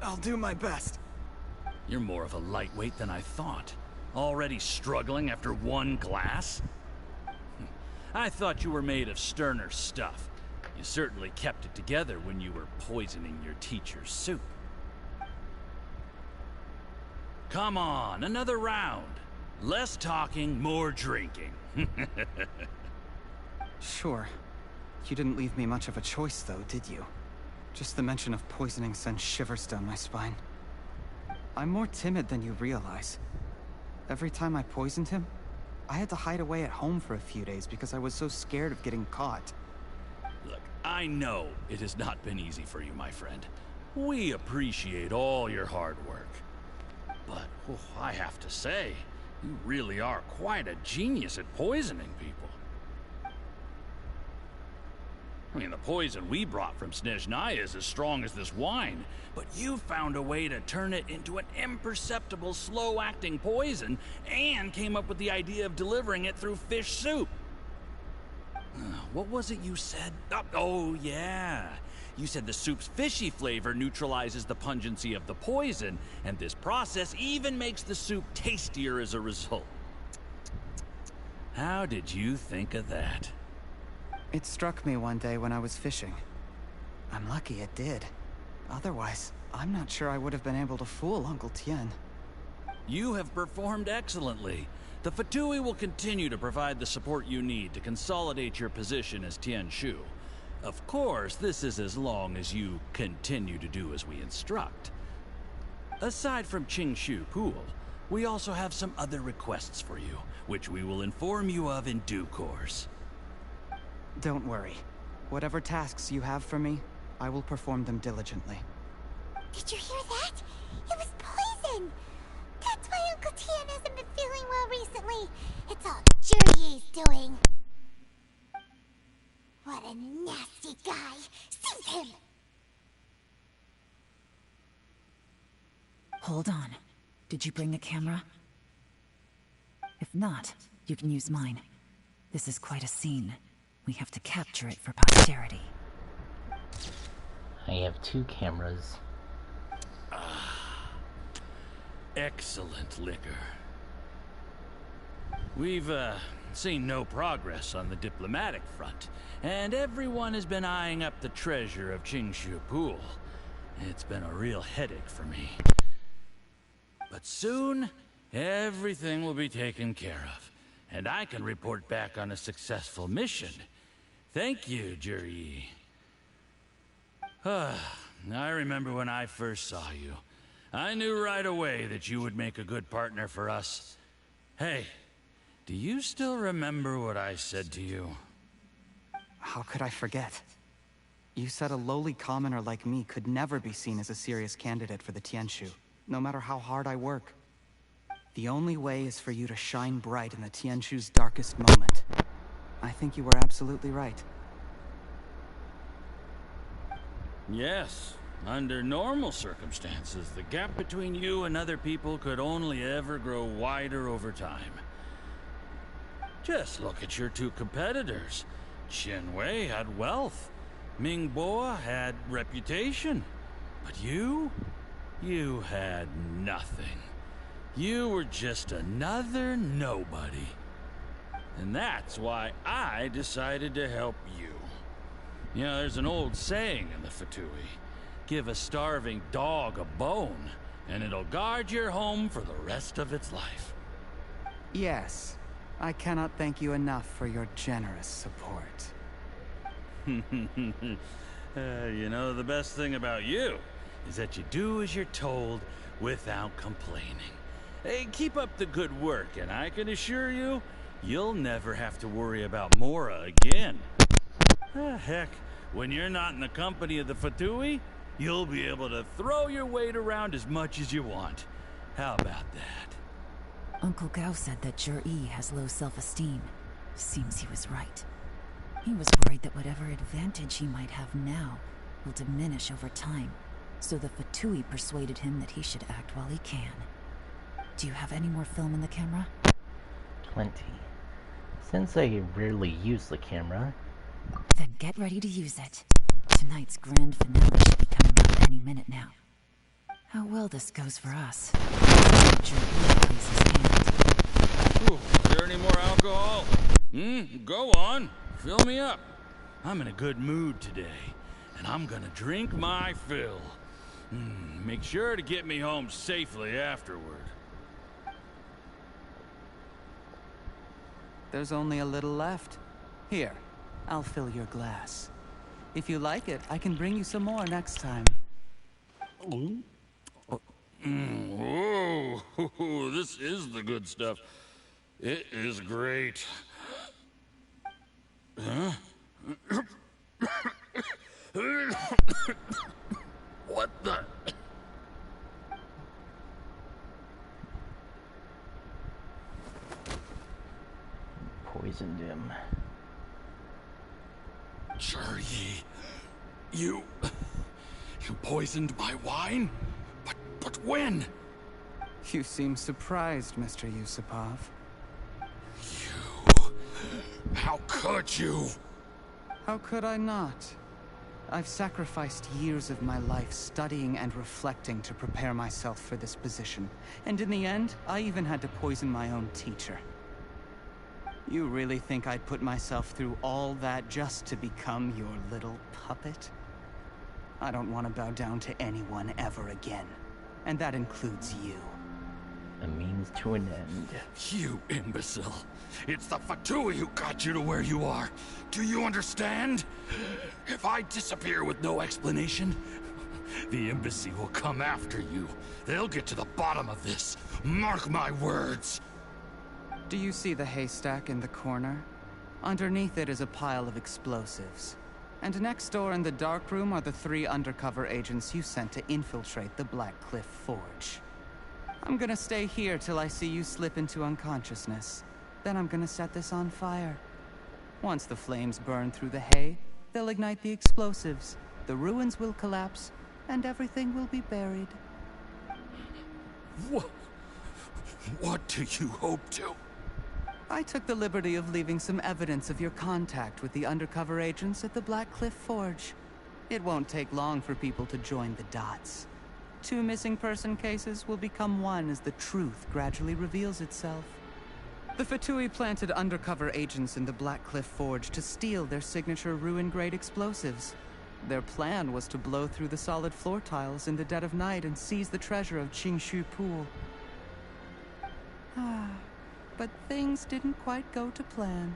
I'll do my best. You're more of a lightweight than I thought. Already struggling after one glass? I thought you were made of sterner stuff. You certainly kept it together when you were poisoning your teacher's soup. Come on, another round. Less talking, more drinking. Sure. You didn't leave me much of a choice, though, did you? Just the mention of poisoning sends shivers down my spine. I'm more timid than you realize. Every time I poisoned him, I had to hide away at home for a few days because I was so scared of getting caught. Look, I know it has not been easy for you, my friend. We appreciate all your hard work. But I have to say, you really are quite a genius at poisoning people. I mean, the poison we brought from Snezhnaya is as strong as this wine, but you found a way to turn it into an imperceptible, slow-acting poison, and came up with the idea of delivering it through fish soup. What was it you said? Oh, yeah. You said the soup's fishy flavor neutralizes the pungency of the poison, and this process even makes the soup tastier as a result. How did you think of that? It struck me one day when I was fishing. I'm lucky it did. Otherwise, I'm not sure I would have been able to fool Uncle Tien. You have performed excellently. The Fatui will continue to provide the support you need to consolidate your position as Tien Shu. Of course, this is as long as you continue to do as we instruct. Aside from Qing Shu Pool, we also have some other requests for you, which we will inform you of in due course. Don't worry. Whatever tasks you have for me, I will perform them diligently. Did you hear that? It was poison! That's why Uncle Tien hasn't been feeling well recently. It's all Jurye's doing. What a nasty guy! Seize him! Hold on. Did you bring a camera? If not, you can use mine. This is quite a scene. We have to capture it for posterity. I have 2 cameras. Excellent liquor. We've, seen no progress on the diplomatic front, and everyone has been eyeing up the treasure of Qingshu Pool. It's been a real headache for me. But soon, everything will be taken care of, and I can report back on a successful mission. Thank you, Jurye. I remember when I first saw you. I knew right away that you would make a good partner for us. Hey, do you still remember what I said to you? How could I forget? You said a lowly commoner like me could never be seen as a serious candidate for the Tianshu, no matter how hard I work. The only way is for you to shine bright in the Tianshu's darkest moment. I think you were absolutely right. Yes. Under normal circumstances, the gap between you and other people could only ever grow wider over time. Just look at your 2 competitors. Chen Wei had wealth. Ming Boa had reputation. But you had nothing. You were just another nobody. And that's why I decided to help you. You know, there's an old saying in the Fatui. Give a starving dog a bone, and it'll guard your home for the rest of its life. Yes. I cannot thank you enough for your generous support. You know, the best thing about you is that you do as you're told without complaining. Hey, keep up the good work, and I can assure you, you'll never have to worry about Mora again. Heck, when you're not in the company of the Fatui, you'll be able to throw your weight around as much as you want. How about that? Uncle Gao said that Jur-E has low self-esteem. Seems he was right. He was worried that whatever advantage he might have now will diminish over time, so the Fatui persuaded him that he should act while he can. Do you have any more film in the camera? Plenty. Since I rarely use the camera... Then get ready to use it. Tonight's grand finale should be coming up any minute now. How well this goes for us. Ooh, is there any more alcohol? Go on. Fill me up. I'm in a good mood today, and I'm gonna drink my fill. Make sure to get me home safely afterward. There's only a little left. Here, I'll fill your glass. If you like it, I can bring you some more next time. Whoa, this is the good stuff. It is great. Huh? What the? Poisoned him. Jur-E, you poisoned my wine? But when? You seem surprised, Mr. Yusupov. How could you? How could I not? I've sacrificed years of my life studying and reflecting to prepare myself for this position. And in the end, I even had to poison my own teacher. You really think I'd put myself through all that just to become your little puppet? I don't want to bow down to anyone ever again. And that includes you. A means to an end. You imbecile. It's the Fatui who got you to where you are. Do you understand? If I disappear with no explanation, the embassy will come after you. They'll get to the bottom of this. Mark my words. Do you see the haystack in the corner? Underneath it is a pile of explosives. And next door in the dark room are the 3 undercover agents you sent to infiltrate the Black Cliff Forge. I'm gonna stay here till I see you slip into unconsciousness. Then I'm gonna set this on fire. Once the flames burn through the hay, they'll ignite the explosives, the ruins will collapse, and everything will be buried. What do you hope to? I took the liberty of leaving some evidence of your contact with the undercover agents at the Black Cliff Forge. It won't take long for people to join the dots. 2 missing person cases will become one as the truth gradually reveals itself. The Fatui planted undercover agents in the Black Cliff Forge to steal their signature ruin-grade explosives. Their plan was to blow through the solid floor tiles in the dead of night and seize the treasure of Qingshu Pool. But things didn't quite go to plan.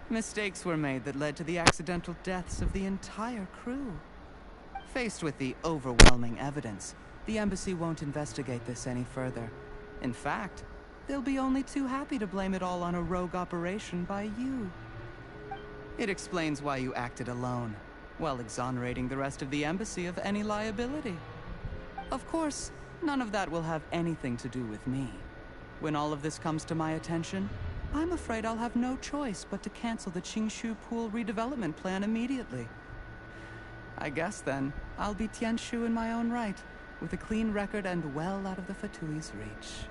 Mistakes were made that led to the accidental deaths of the entire crew. Faced with the overwhelming evidence, the embassy won't investigate this any further. In fact, they'll be only too happy to blame it all on a rogue operation by you. It explains why you acted alone, while exonerating the rest of the embassy of any liability. Of course, none of that will have anything to do with me. When all of this comes to my attention, I'm afraid I'll have no choice but to cancel the Qingshu Pool redevelopment plan immediately. I guess then, I'll be Tianshu in my own right, with a clean record and well out of the Fatui's reach.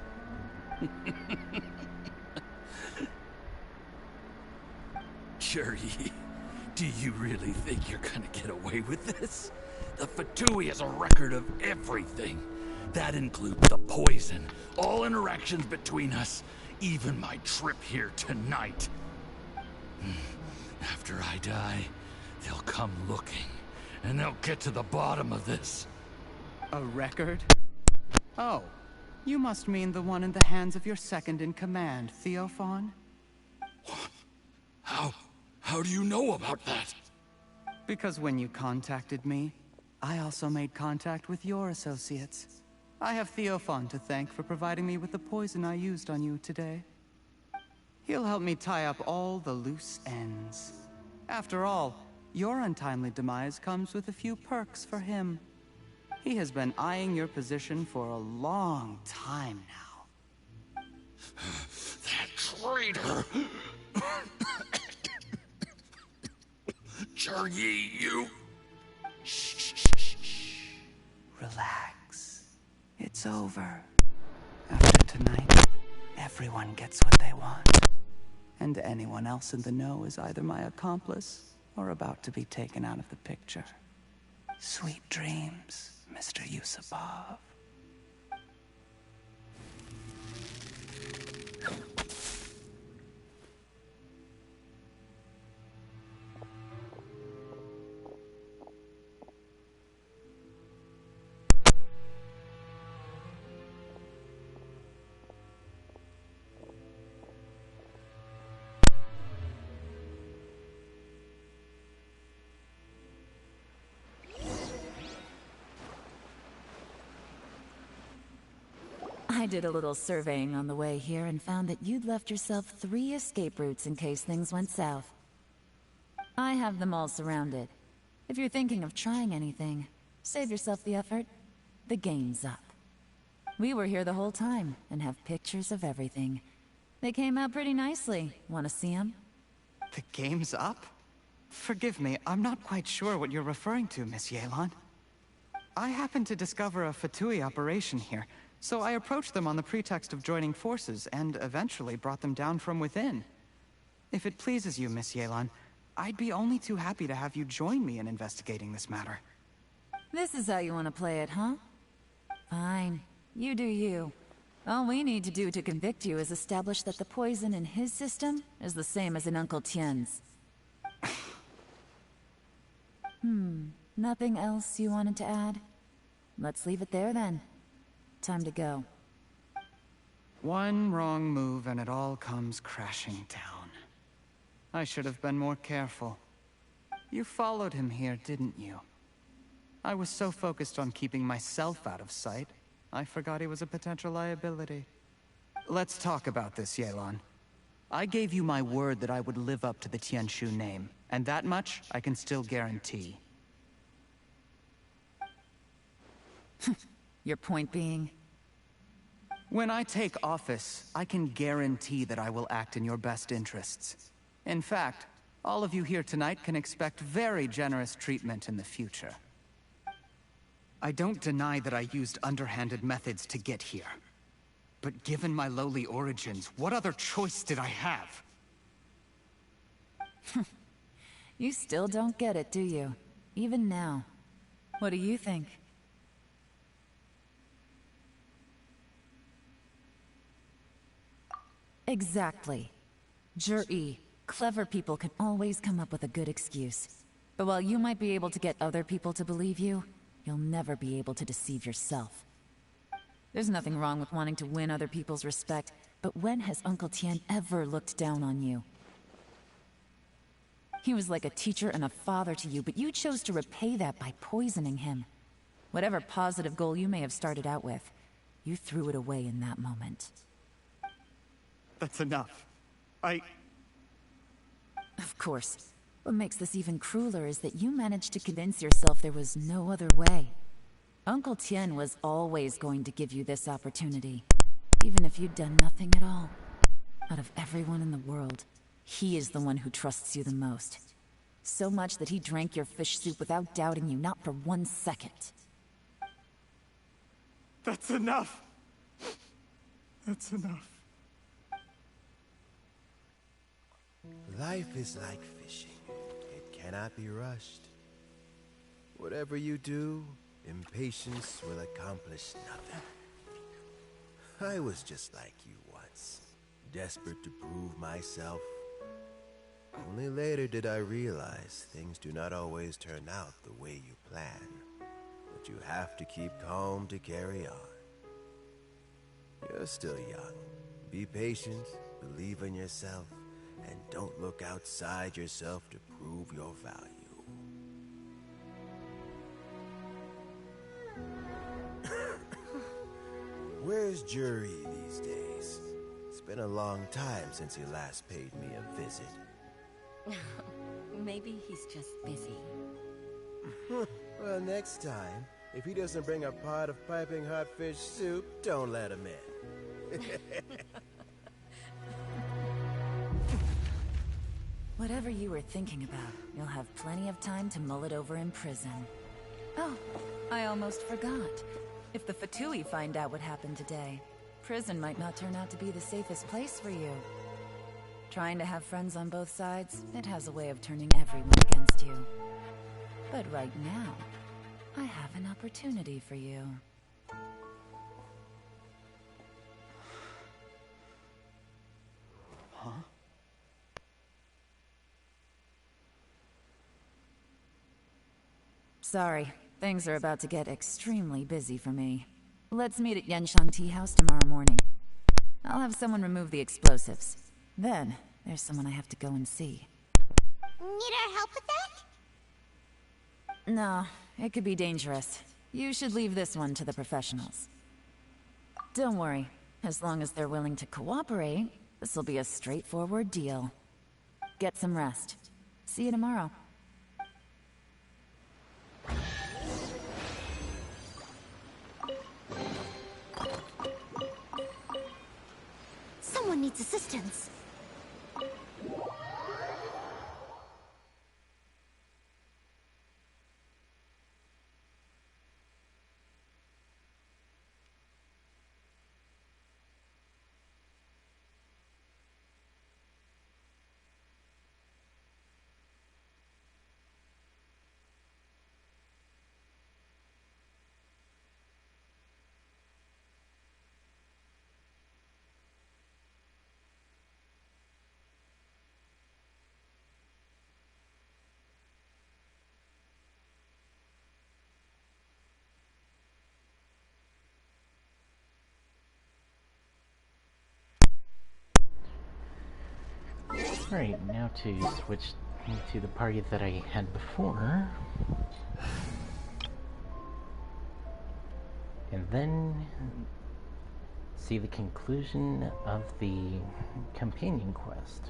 Jur-E, do you really think you're gonna get away with this? The Fatui has a record of everything. That includes the poison, all interactions between us, even my trip here tonight. After I die, they'll come looking, and they'll get to the bottom of this. A record? Oh, you must mean the one in the hands of your second-in-command, Theophan? How do you know about that? Because when you contacted me, I also made contact with your associates. I have Theophan to thank for providing me with the poison I used on you today. He'll help me tie up all the loose ends. After all, your untimely demise comes with a few perks for him. He has been eyeing your position for a long time now. That traitor! Jurgi, you... Shh. Relax. It's over. After tonight, everyone gets what they want. And anyone else in the know is either my accomplice or about to be taken out of the picture. Sweet dreams, Mr. Yusupov. I did a little surveying on the way here and found that you'd left yourself 3 escape routes in case things went south. I have them all surrounded. If you're thinking of trying anything, save yourself the effort. The game's up. We were here the whole time and have pictures of everything. They came out pretty nicely. Want to see them? The game's up? Forgive me, I'm not quite sure what you're referring to, Miss Yelan. I happened to discover a Fatui operation here, so I approached them on the pretext of joining forces and eventually brought them down from within. If it pleases you, Miss Yelan, I'd be only too happy to have you join me in investigating this matter. This is how you want to play it, huh? Fine. You do you. All we need to do to convict you is establish that the poison in his system is the same as in Uncle Tien's. Nothing else you wanted to add? Let's leave it there then. Time to go. One wrong move and it all comes crashing down. I should have been more careful. You followed him here, didn't you? I was so focused on keeping myself out of sight, I forgot he was a potential liability. Let's talk about this, Yelan. I gave you my word that I would live up to the Tianshu name, and that much I can still guarantee. Your point being? When I take office, I can guarantee that I will act in your best interests. In fact, all of you here tonight can expect very generous treatment in the future. I don't deny that I used underhanded methods to get here. But given my lowly origins, what other choice did I have? You still don't get it, do you? Even now. What do you think? Exactly. Jur-E, clever people can always come up with a good excuse. But while you might be able to get other people to believe you, you'll never be able to deceive yourself. There's nothing wrong with wanting to win other people's respect, but when has Uncle Tien ever looked down on you? He was like a teacher and a father to you, but you chose to repay that by poisoning him. Whatever positive goal you may have started out with, you threw it away in that moment. That's enough. Of course. What makes this even crueler is that you managed to convince yourself there was no other way. Uncle Tien was always going to give you this opportunity, even if you'd done nothing at all. Out of everyone in the world, he is the one who trusts you the most. So much that he drank your fish soup without doubting you, not for 1 second. That's enough. That's enough. Life is like fishing. It cannot be rushed. Whatever you do, impatience will accomplish nothing. I was just like you once, desperate to prove myself. Only later did I realize things do not always turn out the way you plan. But you have to keep calm to carry on. You're still young. Be patient, believe in yourself, and don't look outside yourself to prove your value. Where's Jur-E these days? It's been a long time since he last paid me a visit. Maybe he's just busy. Well, next time, If he doesn't bring a pot of piping hot fish soup, don't let him in. Whatever you were thinking about, you'll have plenty of time to mull it over in prison. Oh, I almost forgot. If the Fatui find out what happened today, prison might not turn out to be the safest place for you. Trying to have friends on both sides, it has a way of turning everyone against you. But right now, I have an opportunity for you. Huh? Sorry, things are about to get extremely busy for me. Let's meet at Yenshang Tea House tomorrow morning. I'll have someone remove the explosives. Then, there's someone I have to go and see. Need our help with that? No, it could be dangerous. You should leave this one to the professionals. Don't worry. As long as they're willing to cooperate, this'll be a straightforward deal. Get some rest. See you tomorrow. Someone needs assistance. Alright, now to switch to the party that I had before. And then see the conclusion of the companion quest.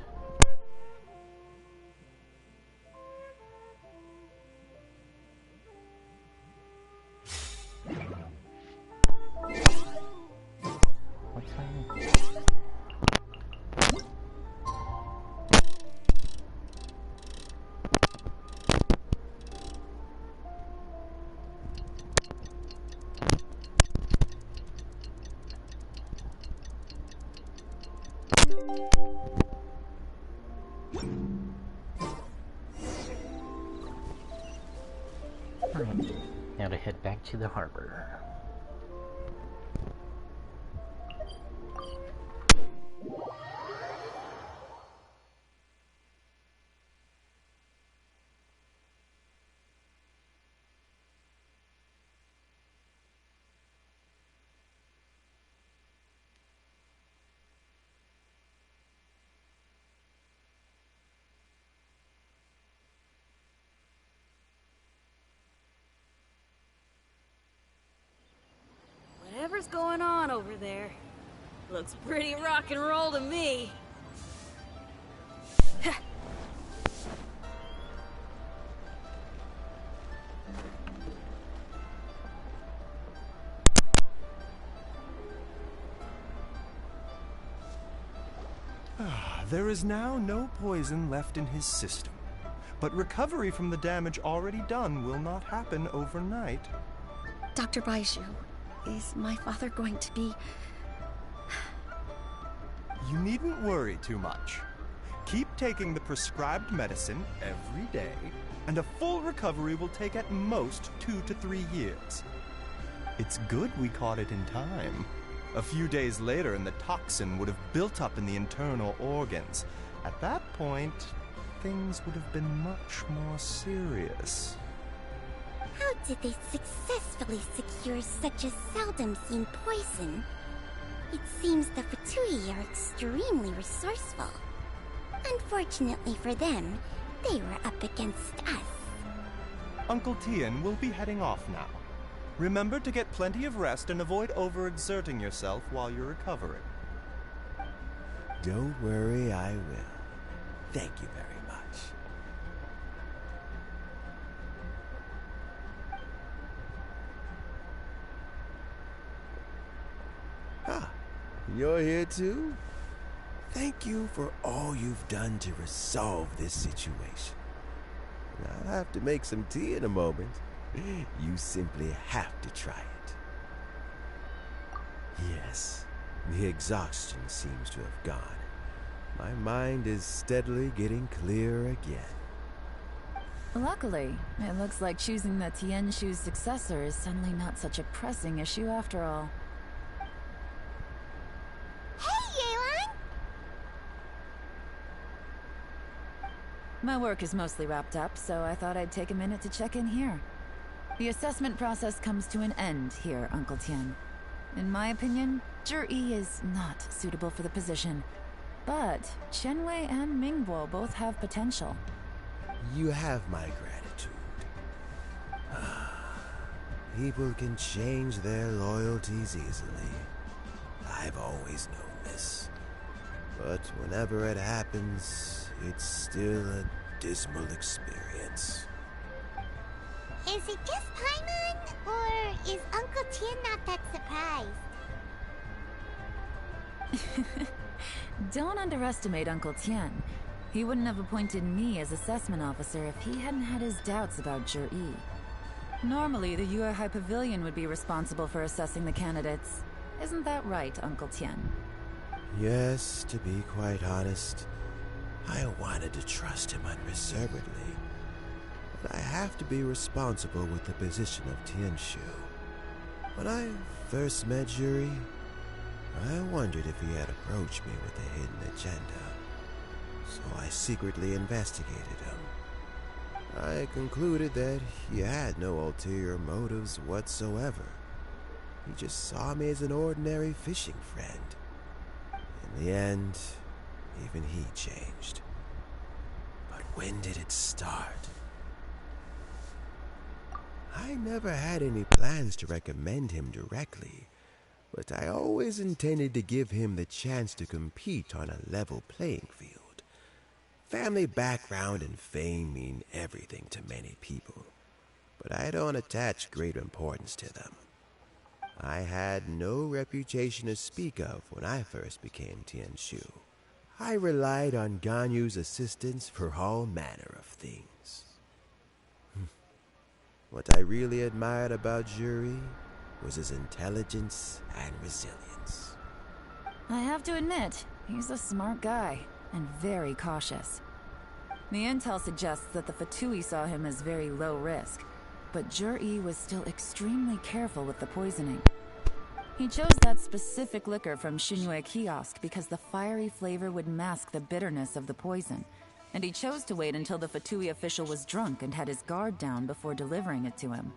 What's my name? Alright, now to head back to the harbor. Whatever's going on over there, looks pretty rock and roll to me. There is now no poison left in his system, but recovery from the damage already done will not happen overnight. Dr. Baishu, is my father going to be... You needn't worry too much. Keep taking the prescribed medicine every day, and a full recovery will take at most 2 to 3 years. It's good we caught it in time. A few days later, and the toxin would have built up in the internal organs. At that point, things would have been much more serious. How did they successfully secure such a seldom-seen poison? It seems the Fatui are extremely resourceful. Unfortunately for them, they were up against us. Uncle Tien will be heading off now. Remember to get plenty of rest and avoid overexerting yourself while you're recovering. Don't worry, I will. Thank you very much. You're here too? Thank you for all you've done to resolve this situation. I'll have to make some tea in a moment. You simply have to try it. Yes, the exhaustion seems to have gone. My mind is steadily getting clearer again. Luckily, it looks like choosing the Tianshu's successor is suddenly not such a pressing issue after all. Hey, Yelan! My work is mostly wrapped up, so I thought I'd take a minute to check in here. The assessment process comes to an end here, Uncle Tian. In my opinion, Zhi is not suitable for the position. But Qianwei and Mingbo both have potential. You have my gratitude. People can change their loyalties easily. I've always known this. But whenever it happens, it's still a dismal experience. Is it just Paimon, or is Uncle Tian not that surprised? Don't underestimate Uncle Tian. He wouldn't have appointed me as assessment officer if he hadn't had his doubts about Zhi. Normally, the Yuehai Pavilion would be responsible for assessing the candidates. Isn't that right, Uncle Tian? Yes, to be quite honest, I wanted to trust him unreservedly. But I have to be responsible with the position of Tianshu. When I first met Zhi, I wondered if he had approached me with a hidden agenda. So I secretly investigated him. I concluded that he had no ulterior motives whatsoever. He just saw me as an ordinary fishing friend. In the end, even he changed. But when did it start? I never had any plans to recommend him directly, but I always intended to give him the chance to compete on a level playing field. Family background and fame mean everything to many people, but I don't attach great importance to them. I had no reputation to speak of when I first became Tianshu. I relied on Ganyu's assistance for all manner of things. What I really admired about Zhi was his intelligence and resilience. I have to admit, he's a smart guy, and very cautious. The intel suggests that the Fatui saw him as very low risk, but Zhi was still extremely careful with the poisoning. He chose that specific liquor from Xinyue Kiosk because the fiery flavor would mask the bitterness of the poison, and he chose to wait until the Fatui official was drunk and had his guard down before delivering it to him.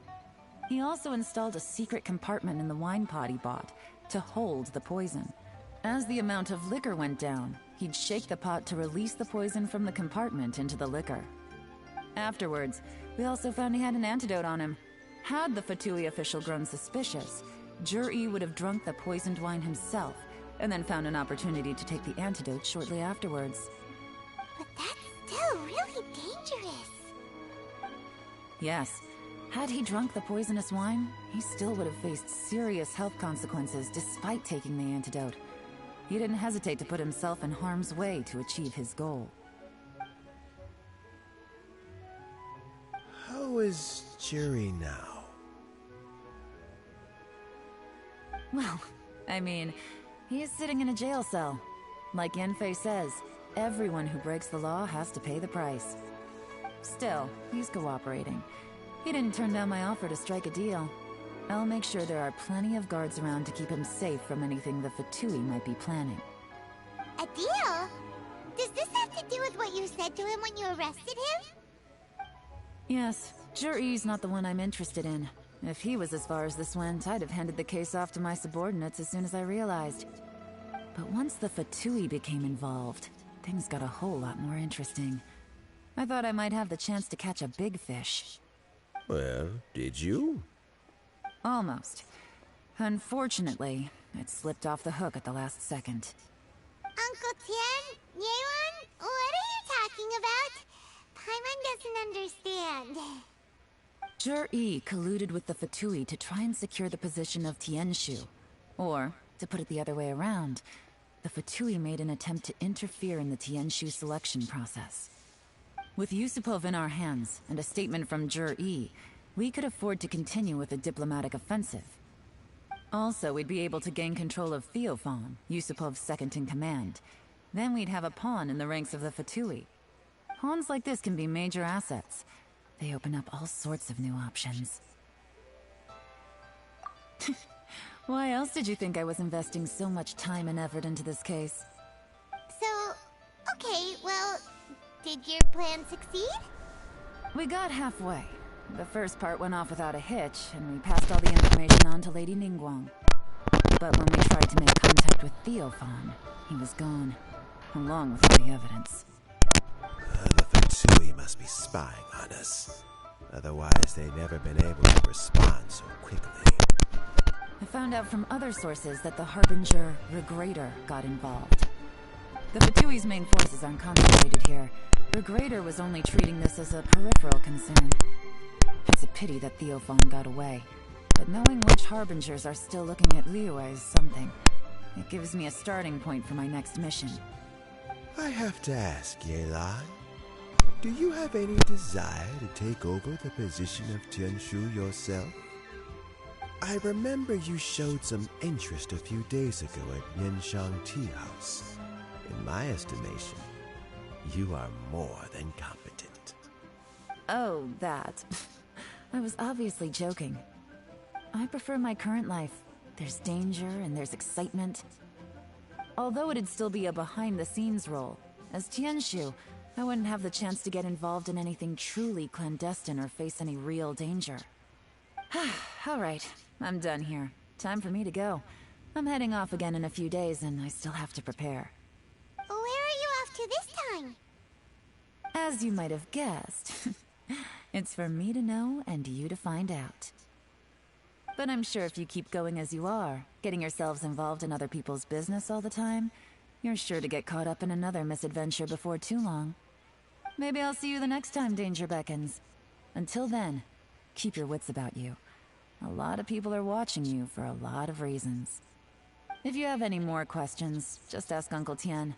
He also installed a secret compartment in the wine pot he bought to hold the poison. As the amount of liquor went down, he'd shake the pot to release the poison from the compartment into the liquor. Afterwards, we also found he had an antidote on him. Had the Fatui official grown suspicious, Zhi would have drunk the poisoned wine himself, and then found an opportunity to take the antidote shortly afterwards. But that's still really dangerous. Yes. Had he drunk the poisonous wine, he still would have faced serious health consequences despite taking the antidote. He didn't hesitate to put himself in harm's way to achieve his goal. How is Zhi now? Well, I mean, he is sitting in a jail cell. Like Yanfei says, everyone who breaks the law has to pay the price. Still, he's cooperating. He didn't turn down my offer to strike a deal. I'll make sure there are plenty of guards around to keep him safe from anything the Fatui might be planning. A deal? Does this have to do with what you said to him when you arrested him? Yes, Zhi's not the one I'm interested in. If he was as far as this went, I'd have handed the case off to my subordinates as soon as I realized. But once the Fatui became involved, things got a whole lot more interesting. I thought I might have the chance to catch a big fish. Well, did you? Almost. Unfortunately, it slipped off the hook at the last second. Uncle Tian? Yelan? What are you talking about? Paimon doesn't understand. Zhi colluded with the Fatui to try and secure the position of Tianshu. Or, To put it the other way around, the Fatui made an attempt to interfere in the Tianshu selection process. With Yusupov in our hands and a statement from Jur-E, we could afford to continue with a diplomatic offensive. Also, we'd be able to gain control of Theophan, Yusupov's second-in-command. Then we'd have a pawn in the ranks of the Fatui. Pawns like this can be major assets. They open up all sorts of new options. Why else did you think I was investing so much time and effort into this case? So, okay, well, did your plan succeed? We got halfway. The first part went off without a hitch, and we passed all the information on to Lady Ningguang. But when we tried to make contact with Theophan, he was gone, along with all the evidence. The Fatui must be spying on us. Otherwise, they'd never been able to respond so quickly. I found out from other sources that the Harbinger Regrator got involved. The Fatui's main forces aren't concentrated here. Regrator was only treating this as a peripheral concern. It's a pity that Theophan got away, but knowing which Harbingers are still looking at Liyue is something. It gives me a starting point for my next mission. I have to ask, Yelan, do you have any desire to take over the position of Tianshu yourself? I remember you showed some interest a few days ago at Yanshang Tea House. In my estimation, you are more than competent. Oh, that. I was obviously joking. I prefer my current life. There's danger and there's excitement. Although it'd still be a behind-the-scenes role, as Tianshu, I wouldn't have the chance to get involved in anything truly clandestine or face any real danger. Alright, I'm done here. Time for me to go. I'm heading off again in a few days and I still have to prepare. Where are you off to this time? As you might have guessed, it's for me to know and you to find out. But I'm sure if you keep going as you are, getting yourselves involved in other people's business all the time, you're sure to get caught up in another misadventure before too long. Maybe I'll see you the next time danger beckons. Until then, keep your wits about you. A lot of people are watching you for a lot of reasons. If you have any more questions, just ask Uncle Tian.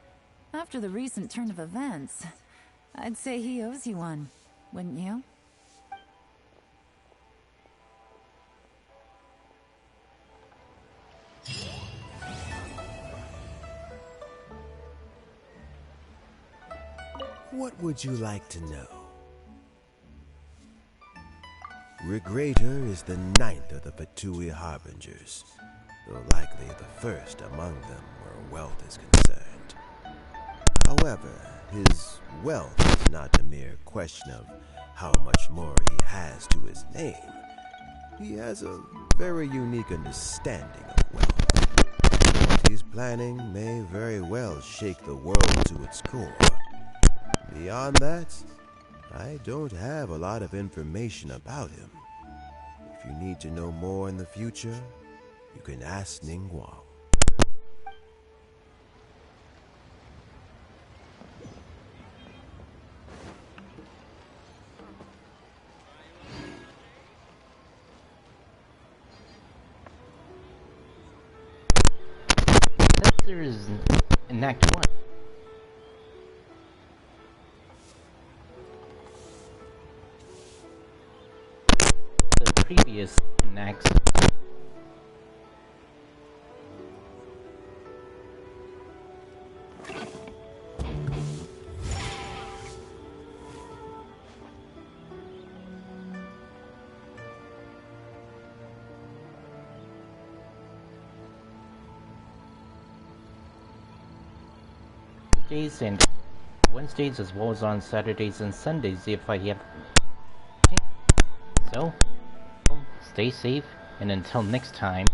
After the recent turn of events, I'd say he owes you one, wouldn't you? What would you like to know? Regrator is the 9th of the Fatui Harbingers, though likely the first among them where wealth is concerned. However, his wealth is not a mere question of how much more he has to his name. He has a very unique understanding of wealth. What he's planning may very well shake the world to its core. Beyond that, I don't have a lot of information about him. If you need to know more in the future, you can ask Ningguang. There's an Act 1. The previous Acts. And Wednesdays as well as on Saturdays and Sundays if I have. So, stay safe and until next time.